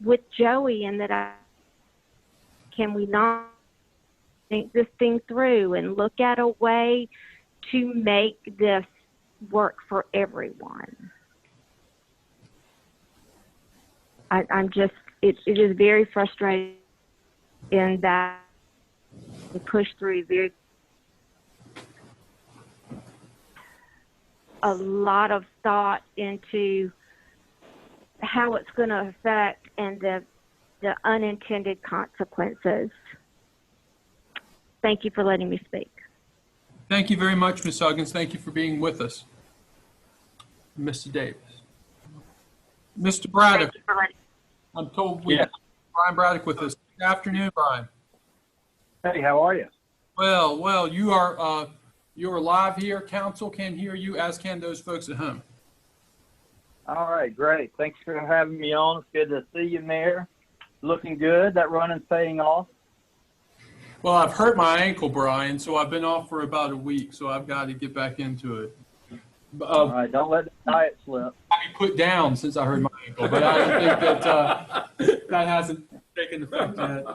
With Joey, and can we not think this thing through and look at a way to make this work for everyone? I'm just, it is very frustrating in that we push through a lot of thought into how it's going to affect and the unintended consequences. Thank you for letting me speak. Thank you very much, Ms. Huggins. Thank you for being with us. Mr. Davis. Mr. Braddock, I'm told we have Brian Braddock with us. Good afternoon, Brian. Hey, how are you? Well, you are live here. Council can hear you, as can those folks at home. All right, great. Thanks for having me on. It's good to see you, Mayor. Looking good. That running's paying off. Well, I've hurt my ankle, Brian, so I've been off for about a week, so I've got to get back into it. All right, don't let the diet slip. I've been put down since I hurt my ankle, but I don't think that hasn't taken effect yet.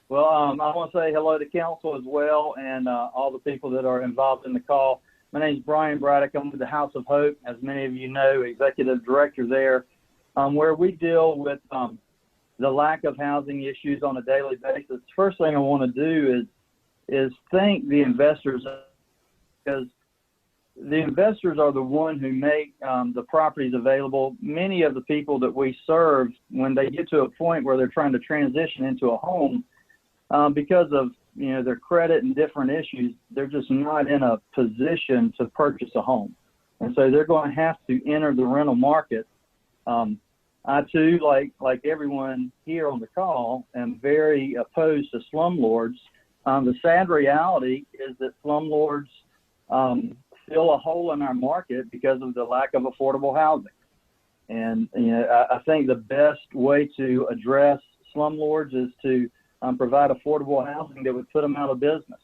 Well, I want to say hello to council as well, and all the people that are involved in the call. My name is Brian Braddock. I'm with the House of Hope, as many of you know, executive director there, where we deal with the lack of housing issues on a daily basis. First thing I want to do is thank the investors, because the investors are the one who make the properties available. Many of the people that we serve, when they get to a point where they're trying to transition into a home, because of their credit and different issues, they're just not in a position to purchase a home, and so they're going to have to enter the rental market. I too, like everyone here on the call, am very opposed to slumlords. The sad reality is that slumlords fill a hole in our market because of the lack of affordable housing. And I think the best way to address slumlords is to provide affordable housing that would put them out of business.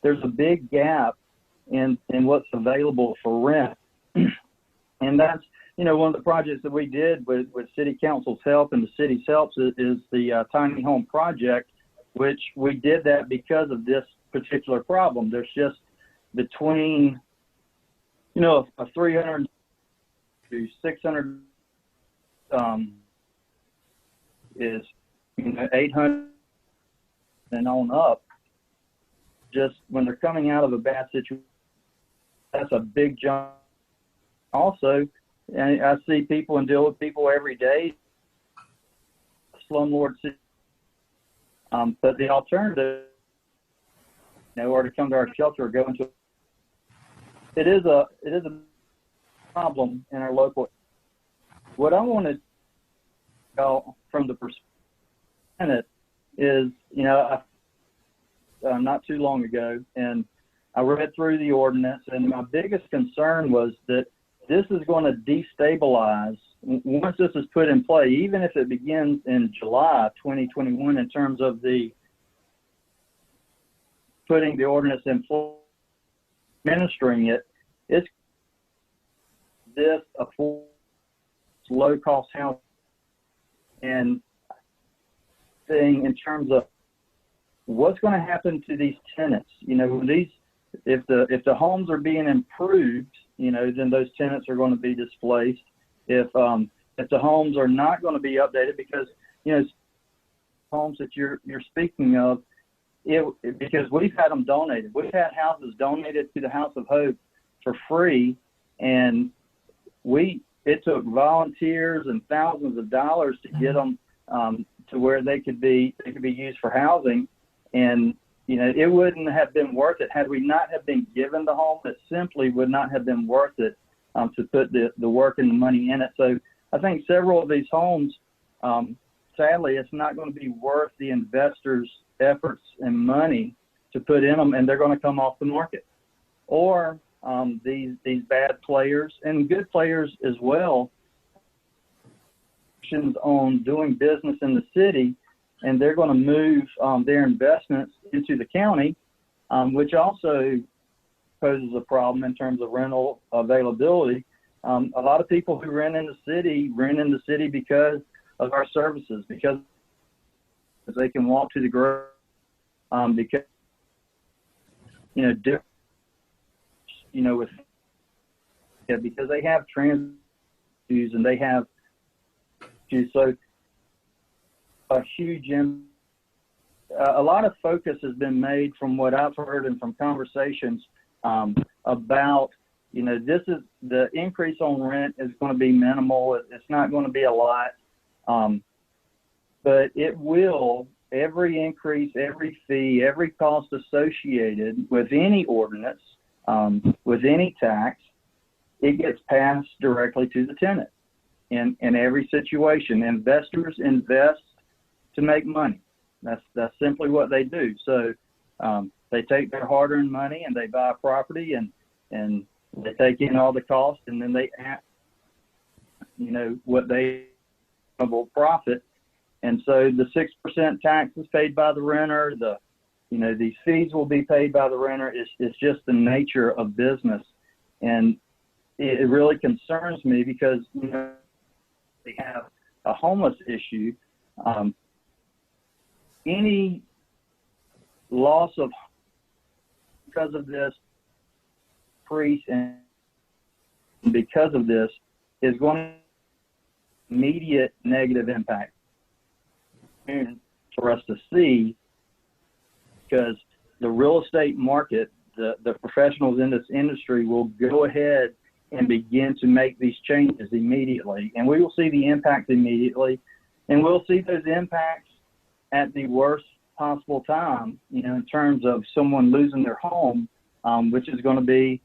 There's a big gap in what's available for rent. And that's, one of the projects that we did with City Council's help and the city's help is the Tiny Home Project, which we did that because of this particular problem. There's just between, a 300 to 600 is 800 and on up. Just when they're coming out of a bad situation, that's a big jump. Also, and I see people and deal with people every day, slumlord situation. But the alternative, are to come to our shelter or go into. It is a problem in our local. What I want to tell from the perspective is, not too long ago, and I read through the ordinance, and my biggest concern was that this is going to destabilize once this is put in play, even if it begins in July 2021 in terms of the putting the ordinance in place, administering it. It's this affordable, low-cost housing and thing in terms of what's going to happen to these tenants. When if the homes are being improved, then those tenants are going to be displaced. If the homes are not going to be updated, because homes that you're speaking of, because we've had them donated. We've had houses donated to the House of Hope for free, and it took volunteers and thousands of dollars to get them to where they could be used for housing. And it wouldn't have been worth it had we not have been given the home. It simply would not have been worth it to put the work and the money in it. So I think several of these homes, sadly, it's not going to be worth the investors' efforts and money to put in them, and they're going to come off the market. Or these bad players and good players as well on doing business in the city, and they're going to move their investments into the county, which also poses a problem in terms of rental availability. A lot of people who rent in the city because of our services, because they can walk to the grocery, because because they have trans issues and they have issues. So a huge a lot of focus has been made from what I've heard and from conversations about, this is the increase on rent is going to be minimal. It's not going to be a lot, but it will, every increase, every fee, every cost associated with any ordinance, with any tax, it gets passed directly to the tenant in every situation. Investors invest to make money. That's simply what they do. So they take their hard-earned money and they buy a property and they take in all the costs, and then they add, what they will profit. And so the 6% tax is paid by the renter. These fees will be paid by the renter. It's just the nature of business, and it really concerns me because we have a homeless issue. Any loss of because of this increase and because of this is going to immediate negative impact for us to see, because the real estate market, the professionals in this industry will go ahead and begin to make these changes immediately, and we will see the impact immediately, and we'll see those impacts at the worst possible time, in terms of someone losing their home, which is going to be,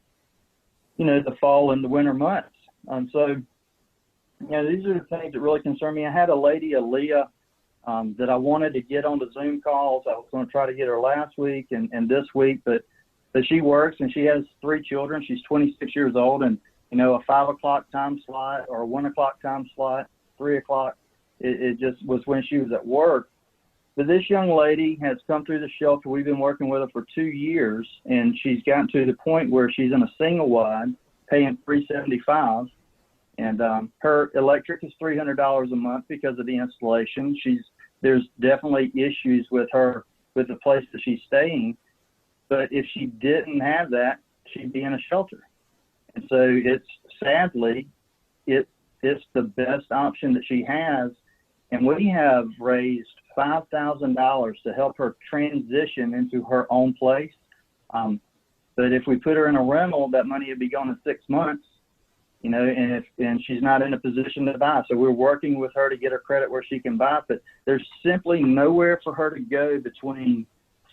the fall and the winter months. So, these are the things that really concern me. I had a lady, Aaliyah, that I wanted to get on the Zoom calls. I was going to try to get her last week and this week, but she works and she has 3 children. She's 26 years old, and, a 5 o'clock time slot or a 1 o'clock time slot, 3 o'clock, it just was when she was at work. But this young lady has come through the shelter. We've been working with her for 2 years, and she's gotten to the point where she's in a single wide, paying $375, and her electric is $300 a month because of the installation. There's definitely issues with the place that she's staying, But if she didn't have that, she'd be in a shelter. And so it's sadly, it's the best option that she has. And we have raised $5,000 to help her transition into her own place. But if we put her in a rental, that money would be gone in 6 months, you know, and she's not in a position to buy. So we're working with her to get her credit where she can buy, but there's simply nowhere for her to go between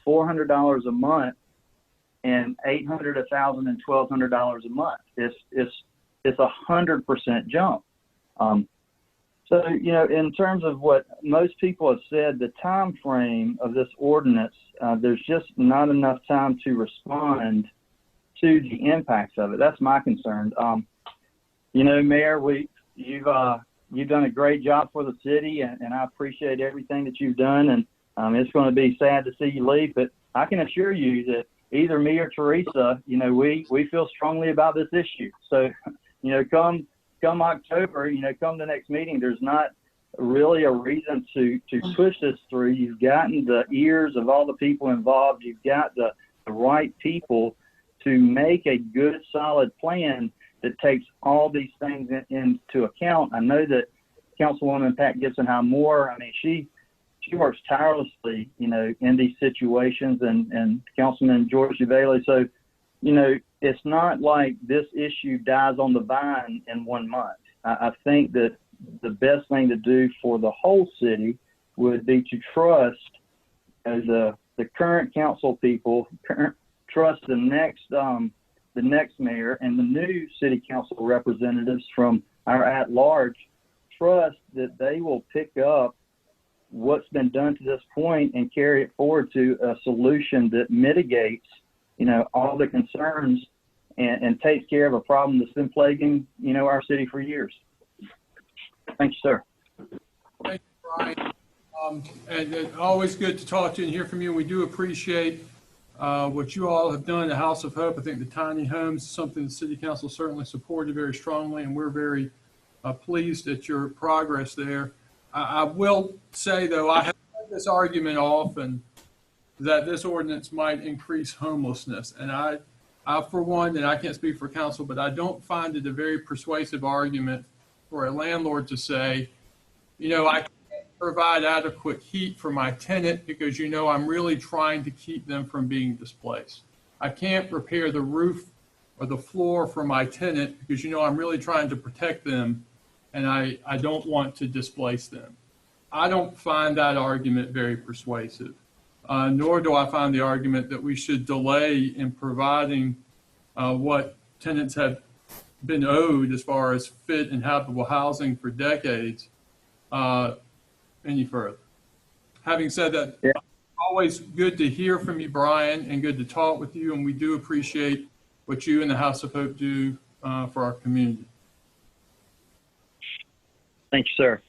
$400 a month and $800, $1,000, and $1,200 a month. It's 100% jump. So, you know, in terms of what most people have said, the time frame of this ordinance, there's just not enough time to respond to the impacts of it. That's my concern. You know, Mayor, you've done a great job for the city, and I appreciate everything that you've done. And it's going to be sad to see you leave, but I can assure you that either me or Teresa, you know, we feel strongly about this issue. So, you know, come October, you know, come the next meeting, there's not really a reason to push this through. You've gotten the ears of all the people involved. You've got the right people to make a good, solid plan that takes all these things into account. I know that Councilwoman Pat Gibson-Moore, I mean, she works tirelessly, you know, in these situations, and Councilman George Duvaley. So, you know, it's not like this issue dies on the vine in 1 month. I think that the best thing to do for the whole city would be to trust the current council people, trust the next mayor and the new city council representatives from our at-large, trust that they will pick up what's been done to this point and carry it forward to a solution that mitigates, you know, all the concerns and takes care of a problem that's been plaguing, you know, our city for years. Thank you, sir. Thank you, Brian. And always good to talk to you and hear from you. We do appreciate what you all have done at the House of Hope. I think the tiny homes is something the City Council certainly supported very strongly, and we're very pleased at your progress there. I will say, though, I have heard this argument often that this ordinance might increase homelessness. And I, for one, and I can't speak for council, but I don't find it a very persuasive argument for a landlord to say, you know, I can't provide adequate heat for my tenant because, you know, I'm really trying to keep them from being displaced. I can't repair the roof or the floor for my tenant because, you know, I'm really trying to protect them and I don't want to displace them. I don't find that argument very persuasive, nor do I find the argument that we should delay in providing what tenants have been owed as far as fit and habitable housing for decades any further. Having said that, yeah. Always good to hear from you, Brian, and good to talk with you, and we do appreciate what you and the House of Hope do for our community. Thank you, sir.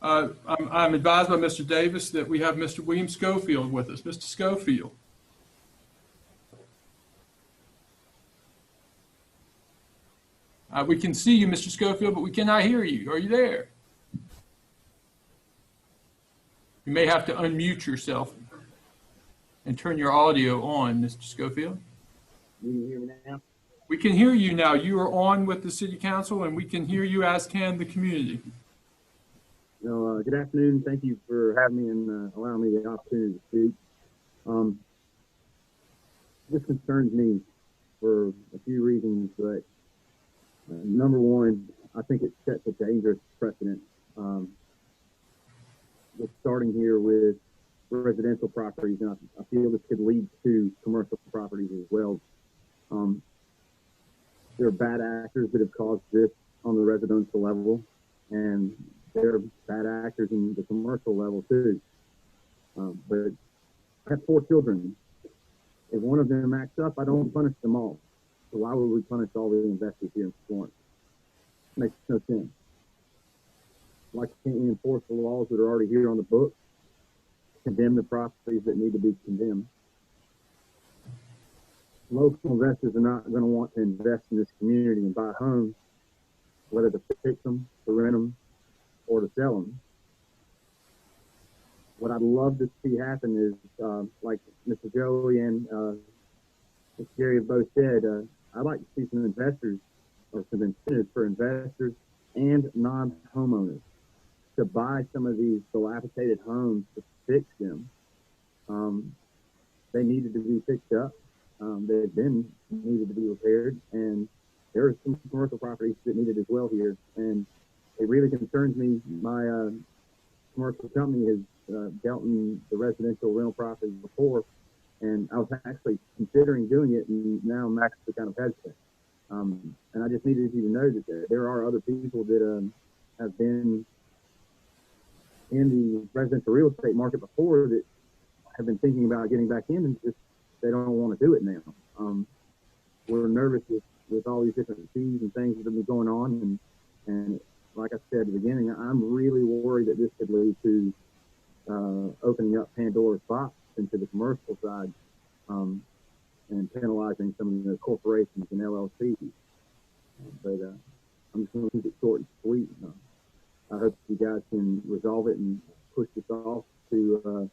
I'm advised by Mr. Davis that we have Mr. William Schofield with us. Mr. Schofield. We can see you, Mr. Schofield, but we cannot hear you. Are you there? You may have to unmute yourself and turn your audio on, Mr. Schofield. Can you hear me now? We can hear you now. You are on with the City Council, and we can hear you, as can the community. Good afternoon. Thank you for having me and allowing me the opportunity to speak. This concerns me for a few reasons, but number one, I think it sets a dangerous precedent. We're starting here with residential properties, and I feel this could lead to commercial properties as well. There are bad actors that have caused this on the residential level, and there are bad actors in the commercial level too. But I have 4 children. If one of them acts up, I don't punish them all. So why would we punish all the investors here in Florence? Makes no sense. Why can't we enforce the laws that are already here on the books? Condemn the properties that need to be condemned. Local investors are not going to want to invest in this community and buy homes, whether to fix them, to rent them, or to sell them. what I'd love to see happen is, like Mr. Joey and Mr. Gary have both said, I'd like to see some investors or some incentives for investors and non-homeowners to buy some of these dilapidated homes to fix them. They needed to be fixed up. They had been needed to be repaired, and there are some commercial properties that needed as well here. And it really concerns me. My commercial company has dealt in the residential rental properties before, and I was actually considering doing it, and now I'm actually kind of hesitant. And I just needed you to know that there are other people that have been in the residential real estate market before that have been thinking about getting back in, and just they don't want to do it now. We're nervous with all these different fees and things that have been going on, and like I said at the beginning, I'm really worried that this could lead to opening up Pandora's box into the commercial side, and penalizing some of the corporations and LLCs. But I'm just going to keep it short and sweet. I hope you guys can resolve it and push this off to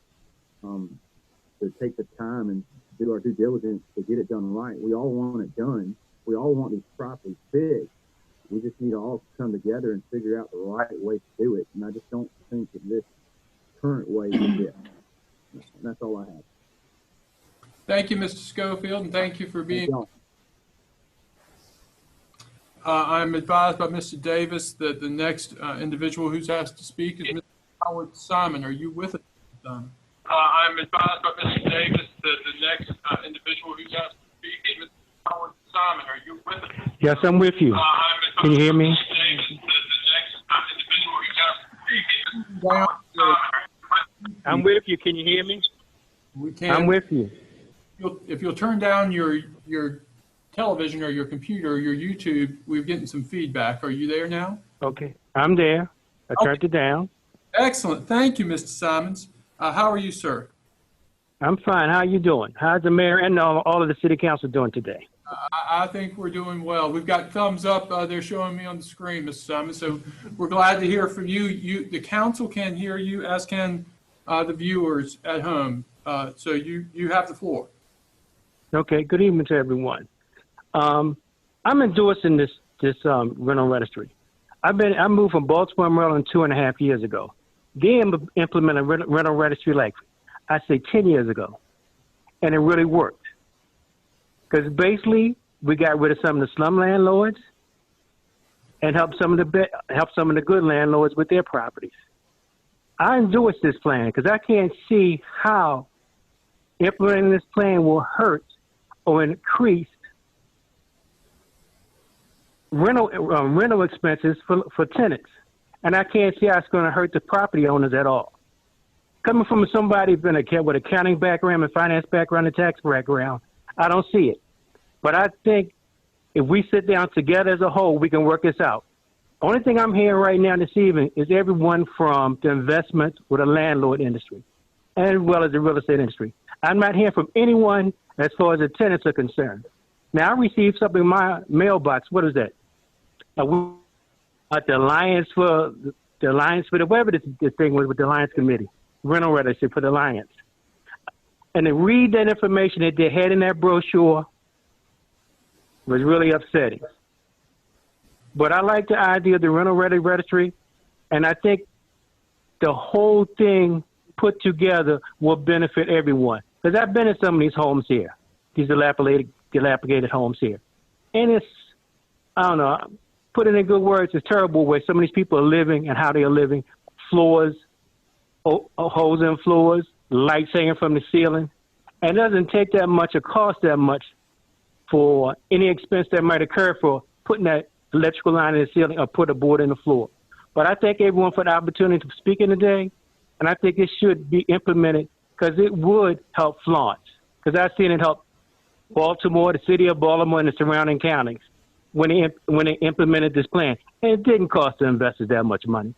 take the time and do our due diligence to get it done right. We all want it done. We all want these properties fixed. We just need to all come together and figure out the right way to do it. And I just don't think that this current way is it. And that's all I have. Thank you, Mr. Schofield, and thank you for being. I'm advised by Mr. Davis that the next individual who's asked to speak is Mr. Howard Simon. Are you with us, Simon? I'm advised by Mr. Davis that the next individual who's asked to speak is Mr. Howard Simon. Are you with us? Yes, I'm with you. Can you hear me? I'm with you. Can you hear me? We can. I'm with you. If you'll turn down your television or your computer or your YouTube, we're getting some feedback. Are you there now? Okay, I'm there. I turned it down. Excellent. Thank you, Mr. Simons. How are you, sir? I'm fine. How are you doing? How's the mayor and all of the city council doing today? I think we're doing well. We've got thumbs up. They're showing me on the screen, Mr. Simons. So we're glad to hear from you. The council can hear you, as can the viewers at home. So you have the floor. Okay. Good evening to everyone. I'm endorsing this rental registry. I moved from Baltimore, Maryland 2.5 years ago. They implemented a rental registry like I say 10 years ago, and it really worked. Because basically, we got rid of some of the slum landlords and helped some of the good landlords with their properties. I endorse this plan because I can't see how implementing this plan will hurt or increase rental expenses for tenants. And I can't see how it's going to hurt the property owners at all. Coming from somebody with an accounting background and finance background and tax background, I don't see it. But I think if we sit down together as a whole, we can work this out. Only thing I'm hearing right now this evening is everyone from the investment or the landlord industry, as well as the real estate industry. I'm not hearing from anyone as far as the tenants are concerned. Now, I received something in my mailbox. What is that? The Alliance for whatever this thing was with the Alliance Committee, rental registry for the Alliance. And to read that information that they had in that brochure was really upsetting. But I like the idea of the rental registry, and I think the whole thing put together will benefit everyone. Because I've been in some of these homes here, these dilapidated homes here. And it's, I don't know, put it in good words, it's terrible where some of these people are living and how they are living. Floors, holes in floors, lights hanging from the ceiling. And it doesn't take that much or cost that much for any expense that might occur for putting that electrical line in the ceiling or put a board in the floor. But I thank everyone for the opportunity to speak in today, and I think it should be implemented because it would help Florence. Because I've seen it help Baltimore, the city of Baltimore, and the surrounding counties when they implemented this plan. And it didn't cost the investors that much money.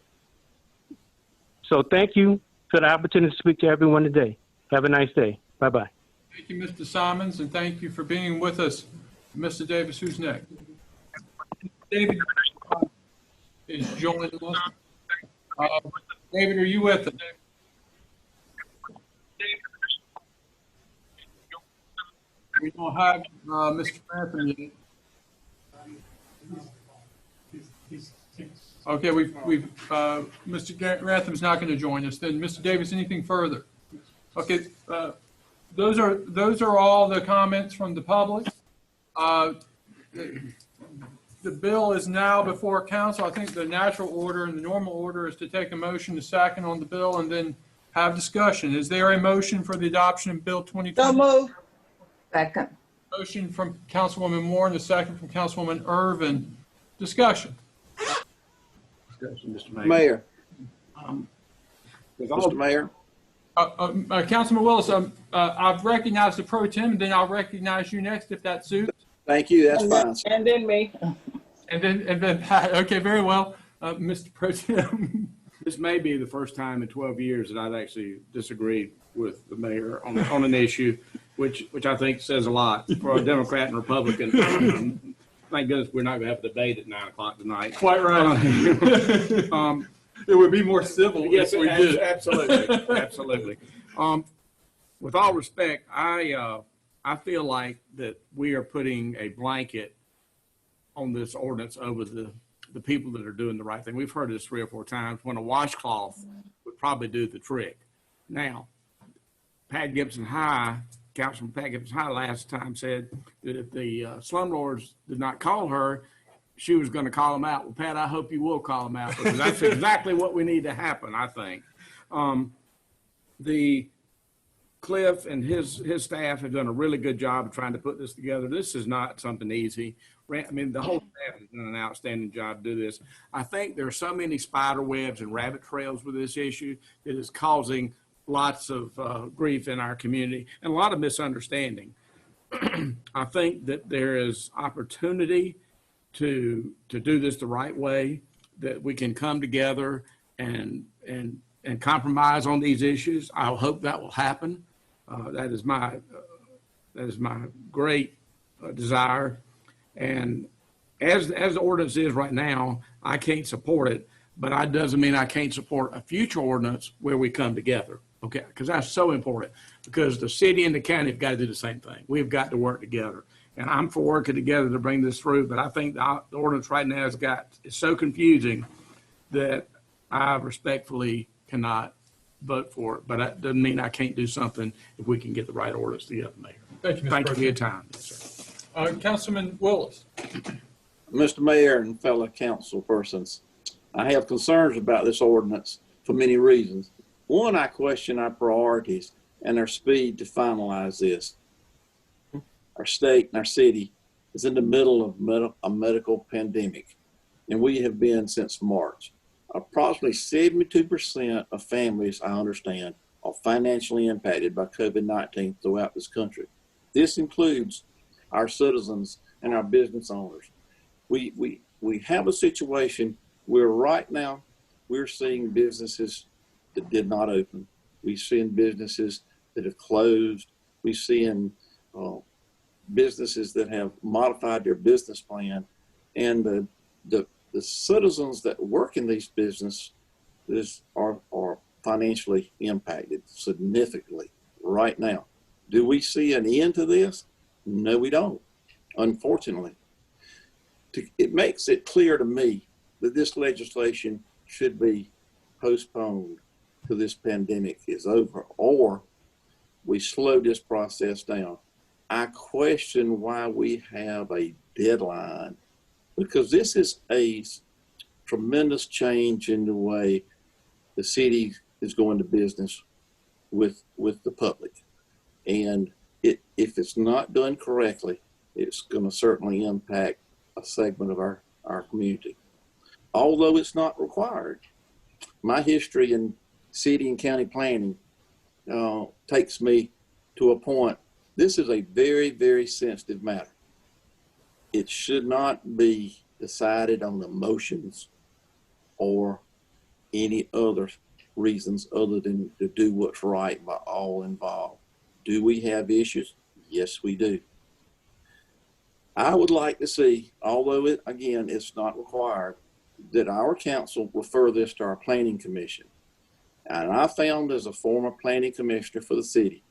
So thank you for the opportunity to speak to everyone today. Have a nice day. Bye-bye. Thank you, Mr. Simons, and thank you for being with us. Mr. Davis, who's next? David is joining us. David, are you with us? We don't have Mr. Grantham yet. Okay, Mr. Grantham's not going to join us. Then, Mr. Davis, anything further? Okay, those are all the comments from the public. The bill is now before council. I think the natural order and the normal order is to take a motion to second on the bill and then have discussion. Is there a motion for the adoption of Bill 2020? So move. Second. Motion from Councilwoman Moore and a second from Councilwoman Irvin. Discussion. Mr. Mayor. Mr. Mayor. Councilman Willis, I've recognized the pro tem, and then I'll recognize you next if that suits. Thank you. That's fine. And then me. And then Pat. Okay, very well, Mr. Pro Tem. This may be the first time in 12 years that I've actually disagreed with the mayor on an issue, which I think says a lot for a Democrat and Republican. Thank goodness we're not going to have a debate at 9 o'clock tonight. Quite right. It would be more civil yes, if we did. Absolutely, absolutely. With all respect, I feel like that we are putting a blanket on this ordinance over the people that are doing the right thing. We've heard this 3 or 4 times when a washcloth would probably do the trick. Now, Pat Gibson High, Councilman Pat Gibson High last time said that if the slumlords did not call her, she was going to call them out. Well, Pat, I hope you will call them out because that's exactly what we need to happen, I think. The Cliff and his staff have done a really good job of trying to put this together. This is not something easy. I mean, the whole staff has done an outstanding job to do this. I think there are so many spider webs and rabbit trails with this issue that is causing lots of grief in our community and a lot of misunderstanding. I think that there is opportunity to do this the right way, that we can come together and compromise on these issues. I hope that will happen. That is my great desire. And as the ordinance is right now, I can't support it, but that doesn't mean I can't support a future ordinance where we come together. Okay, because that's so important. Because the city and the county have got to do the same thing. We've got to work together. And I'm for working together to bring this through, but I think the ordinance right now is so confusing that I respectfully cannot vote for it. But that doesn't mean I can't do something if we can get the right ordinance together, Mayor. Thank you, Mr. Thank you for your President. time. Yes, sir. Councilman Willis. Mr. Mayor and fellow council persons, I have concerns about this ordinance for many reasons. One, I question our priorities and our speed to finalize this. Our state and our city is in the middle of a medical pandemic, and we have been since March. Approximately 72% of families, I understand, are financially impacted by COVID-19 throughout this country. This includes our citizens and our business owners. We have a situation where right now we're seeing businesses that did not open. We're seeing businesses that have closed. We're seeing businesses that have modified their business plan, and the citizens that work in these businesses are financially impacted significantly right now. Do we see an end to this? No, we don't, unfortunately. It makes it clear to me that this legislation should be postponed till this pandemic is over, or we slow this process down. I question why we have a deadline, because this is a tremendous change in the way the city is going to business with the public. And if it's not done correctly, it's going to certainly impact a segment of our community. Although it's not required, my history in city and county planning takes me to a point. This is a very, very sensitive matter. It should not be decided on emotions or any other reasons other than to do what's right by all involved. Do we have issues? Yes, we do. I would like to see, although it's not required, that our council refer this to our planning commission. And I found, as a former planning commissioner for the city,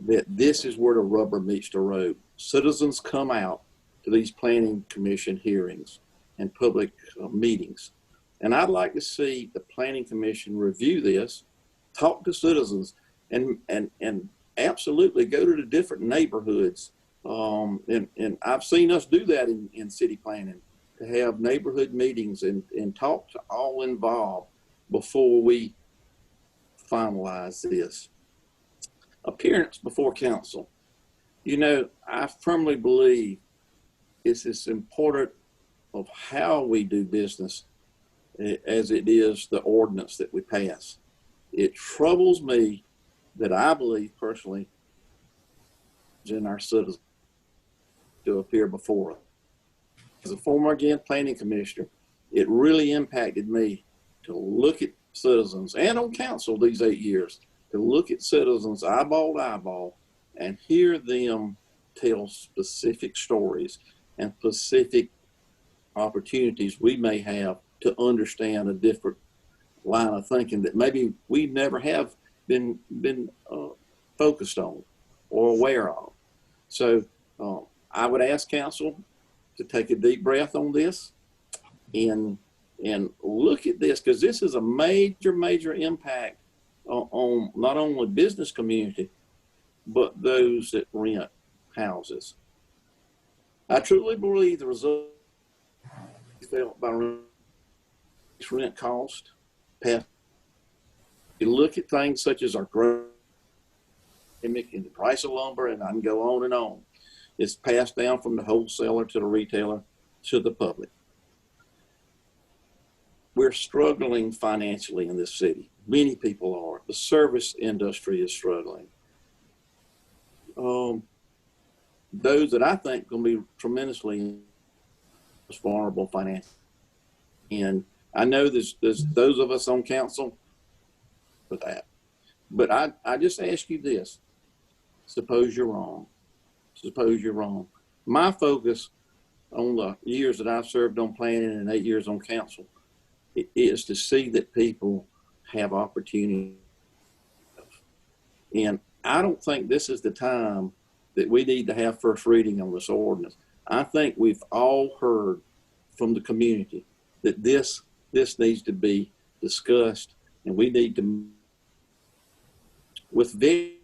that this is where the rubber meets the road. Citizens come out to these planning commission hearings and public meetings. And I'd like to see the planning commission review this, talk to citizens, and absolutely go to the different neighborhoods. And I've seen us do that in city planning, to have neighborhood meetings and talk to all involved before we finalize this. Appearance before council. You know, I firmly believe it's as important of how we do business as it is the ordinance that we pass. It troubles me that I believe personally in our citizens to appear before us. As a former, again, planning commissioner, it really impacted me to look at citizens, and on council these 8 years, to look at citizens eyeball to eyeball and hear them tell specific stories and specific opportunities we may have to understand a different line of thinking that maybe we never have been focused on or aware of. So I would ask council to take a deep breath on this and look at this, because this is a major impact on not only business community, but those that rent houses. I truly believe the result felt by rent cost. You look at things such as our growth and the price of lumber, and I can go on and on. It's passed down from the wholesaler to the retailer to the public. We're struggling financially in this city. Many people are. The service industry is struggling. Those that I think are going to be tremendously vulnerable financially. And I know there's those of us on council for that. But I just ask you this. Suppose you're wrong. Suppose you're wrong. My focus on the years that I've served on planning and 8 years on council is to see that people have opportunity. And I don't think this is the time that we need to have first reading on this ordinance. I think we've all heard from the community that this needs to be discussed, and we need to, with various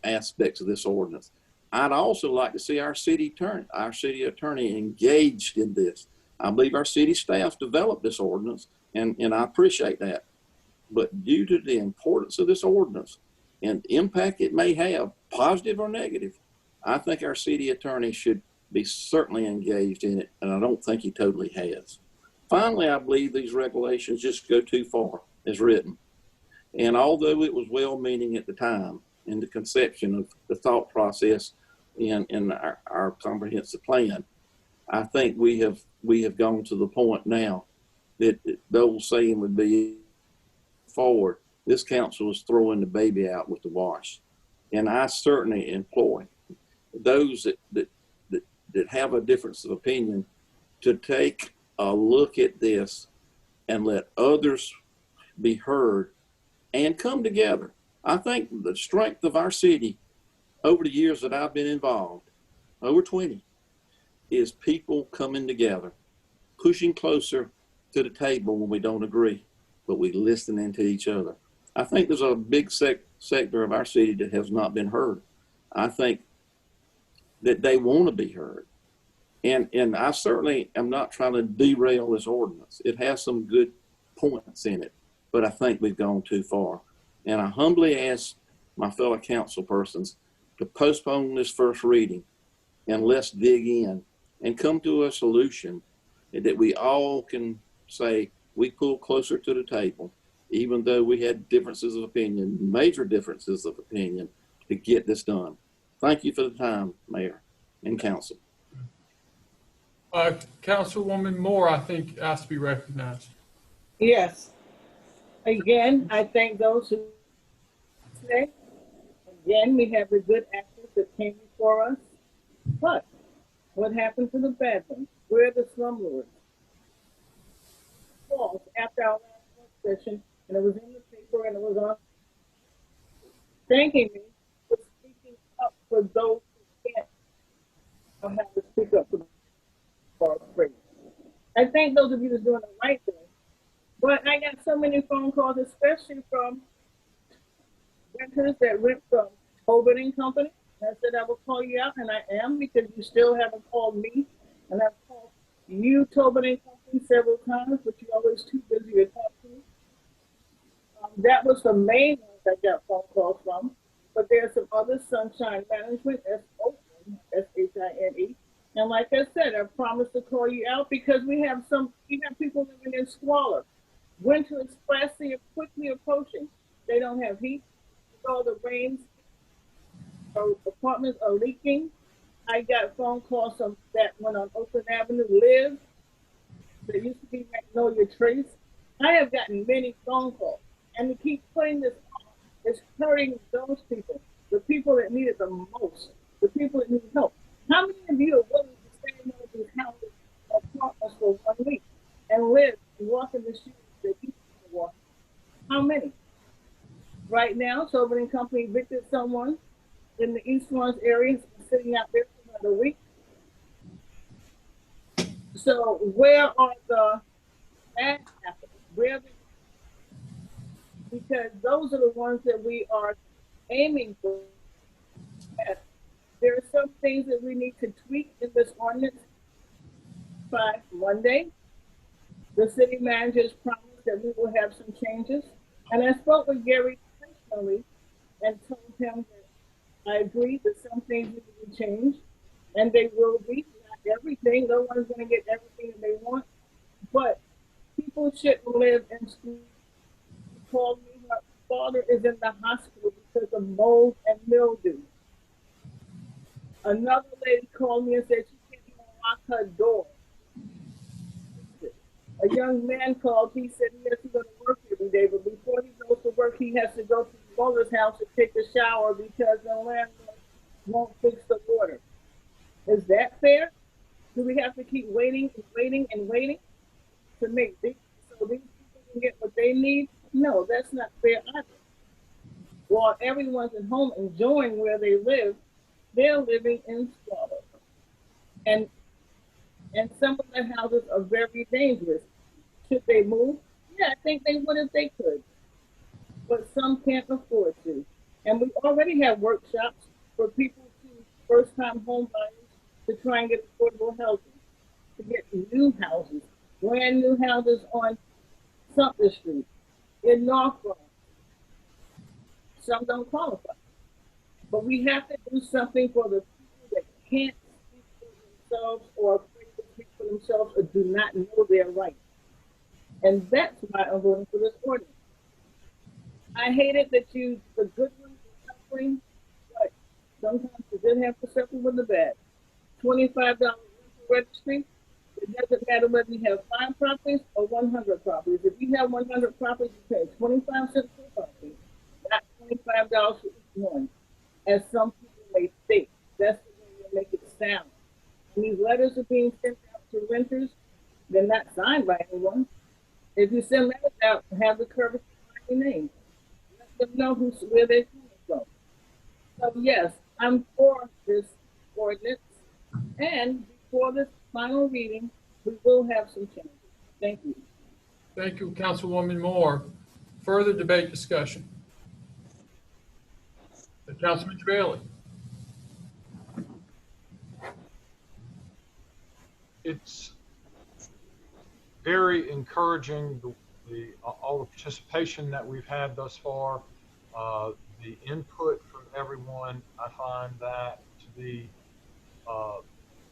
aspects of this ordinance. I'd also like to see our city attorney engaged in this. I believe our city staff developed this ordinance, and I appreciate that. But due to the importance of this ordinance and impact it may have, positive or negative, I think our city attorney should be certainly engaged in it, and I don't think he totally has. Finally, I believe these regulations just go too far as written. And although it was well-meaning at the time in the conception of the thought process in our comprehensive plan, I think we have gone to the point now that the old saying would be forward. This council is throwing the baby out with the wash. And I certainly employ those that have a difference of opinion to take a look at this and let others be heard and come together. I think the strength of our city over the years that I've been involved, over 20, is people coming together, pushing closer to the table when we don't agree, but we listening to each other. I think there's a big sector of our city that has not been heard. I think that they want to be heard. And I certainly am not trying to derail this ordinance. It has some good points in it, but I think we've gone too far. And I humbly ask my fellow council persons to postpone this first reading, and let's dig in and come to a solution that we all can say we pull closer to the table, even though we had differences of opinion, major differences of opinion, to get this done. Thank you for the time, Mayor and Council. Councilwoman Moore, I think, asked to be recognized. Yes. Again, I thank those who say. Again, we have the good actors that came before us. But what happened to the bad ones? Where are the slumberers? After our last work session, and it was in the paper and it was on, thanking me for speaking for those who can't or have to speak up for free. I thank those of you that's doing the right thing. But I got so many phone calls, especially from renters that rent from Tobin and Company. I said I will call you out, and I am, because you still haven't called me. And I've called you, Tobin and Company, several times, but you're always too busy to talk to me. That was the main ones I got phone calls from. But there's some other Sunshine Management, S-O-N, S-H-I-N-E. And like I said, I promised to call you out because we have people living in squalor. Winter is fastly and quickly approaching. They don't have heat. With all the rains, apartments are leaking. I got phone calls from that one on Oakland Avenue, Live. There used to be Magnolia Trace. I have gotten many phone calls. And to keep putting this off is hurting those people, the people that need it the most, the people that need help. How many of you are willing to stay in one of these houses or apartments for 1 week and live and walk in the shoes that you can walk? How many? Right now, Tobin and Company evicted someone in the East Florence area, sitting out there for another week. So where are the bad apples? Where are the, because those are the ones that we are aiming for. Yes. There are some things that we need to tweak in this ordinance by Monday. The city manager has promised that we will have some changes. And I spoke with Gary personally and told him that I agree that some things need to be changed, and they will be. Not everything. No one's going to get everything that they want, but people shouldn't live in school. She called me. Her father is in the hospital because of mold and mildew. Another lady called me and said she can't even lock her door. A young man called. He said he has to go to work every day, but before he goes to work, he has to go to his mother's house to take a shower because the landlord won't fix the water. Is that fair? Do we have to keep waiting and waiting and waiting to make these so these people can get what they need? No, that's not fair either. While everyone's at home enjoying where they live, they're living in squalor. And some of the houses are very dangerous. Should they move? Yeah, I think they would if they could. But some can't afford to. And we already have workshops for people to first-time home buyers to try and get affordable housing, to get new houses, brand new houses on Sumter Street, in Norfolk. Some don't qualify. But we have to do something for the people that can't speak for themselves or afraid to speak for themselves or do not know their rights. And that's why I'm voting for this ordinance. I hated that the good ones are suffering, but sometimes you did have to suffer with the bad. $25 registry. It doesn't matter whether you have 5 properties or 100 properties. If you have 100 properties, you pay 25 cents per property, not $25 for each one, as some people may think. That's the way they make it sound. And these letters are being sent out to renters. They're not signed by anyone. If you send letters out, have the courage to sign your name. Let them know where they're coming from. So yes, I'm for this ordinance, and before this final reading, we will have some changes. Thank you. Thank you, Councilwoman Moore. Further debate, discussion. Councilman Bailey. It's very encouraging, all the participation that we've had thus far, the input from everyone. I find that to be the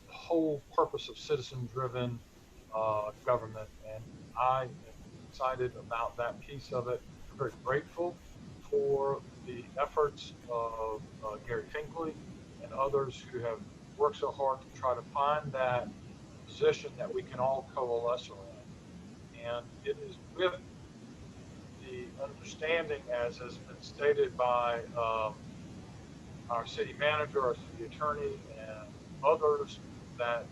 whole purpose of citizen-driven government, and I am excited about that piece of it. I'm very grateful for the efforts of Gary Finkley and others who have worked so hard to try to find that position that we can all coalesce around. And it is with the understanding, as has been stated by our city manager, our city attorney, and others, that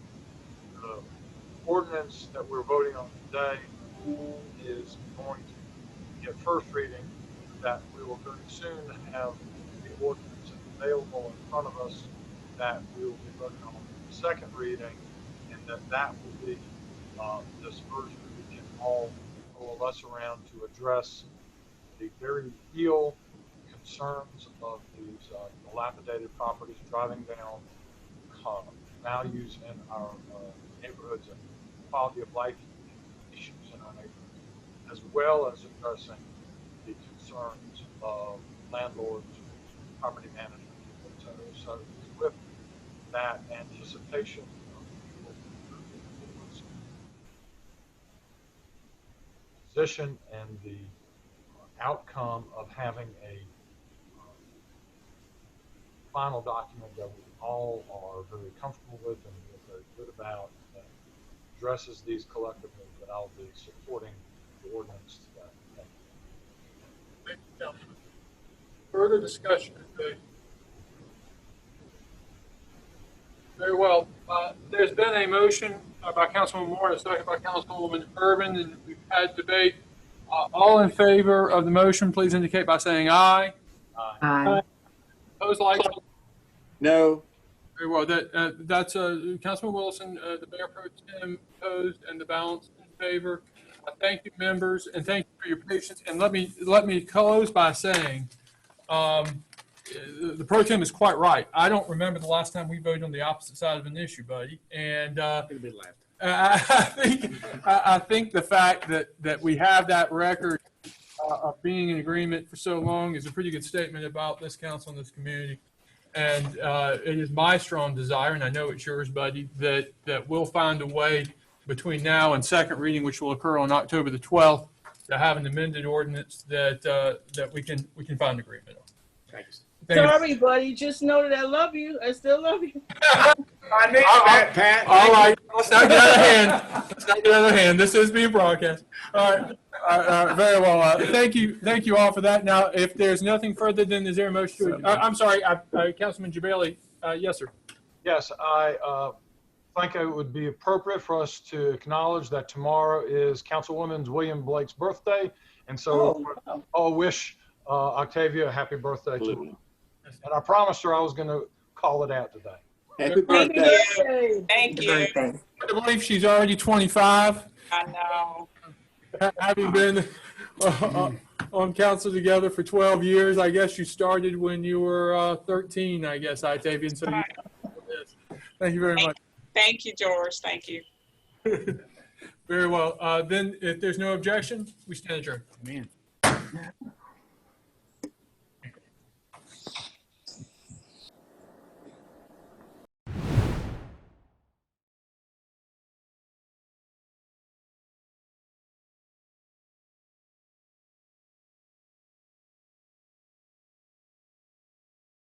the ordinance that we're voting on today is going to get first reading, that we will very soon have the ordinance in available in front of us that we will be voting on the second reading, and that will be this version we can all coalesce around to address the very real concerns of these dilapidated properties driving down values in our neighborhoods and quality of life issues in our neighborhoods, as well as addressing the concerns of landlords, property management, etc. So with that anticipation position and the outcome of having a final document that we all are very comfortable with and feel very good about that addresses these collectively, that I'll be supporting the ordinance today. Thank you. Thank you, Councilman. Further discussion today? Very well. There's been a motion by Councilman Moore and a second by Councilwoman Urban, and we've had debate. All in favor of the motion, please indicate by saying aye. Aye. Opposed, like? No. Very well. That's Councilman Wilson, the Mayor Pro Tem opposed, and the balance in favor. Thank you, members, and thank you for your patience. And let me close by saying, the Pro Tem is quite right. I don't remember the last time we voted on the opposite side of an issue, buddy. And I think the fact that we have that record of being in agreement for so long is a pretty good statement about this council and this community. And it is my strong desire, and I know it's yours, buddy, that we'll find a way between now and second reading, which will occur on October the 12th, to have an amended ordinance that we can find agreement on. Thanks. Sorry, buddy. Just know that I love you. I still love you. I need that, Pat. All right. Let's not get out of hand. Let's not get out of hand. This is being broadcast. All right. Very well. Thank you all for that. Now, if there's nothing further, then is there a motion to? I'm sorry, Councilman Jabali. Yes, sir. Yes, I think it would be appropriate for us to acknowledge that tomorrow is Councilwoman William Blake's birthday, and so I'll wish Octavia a happy birthday too. And I promised her I was going to call it out today. Happy birthday. Thank you. I believe she's already 25. I know. Having been on council together for 12 years, I guess you started when you were 13, I guess, Octavian. So Right. Thank you very much. Thank you, George. Thank you. Very well. Then if there's no objection, we stand adjourned. Man.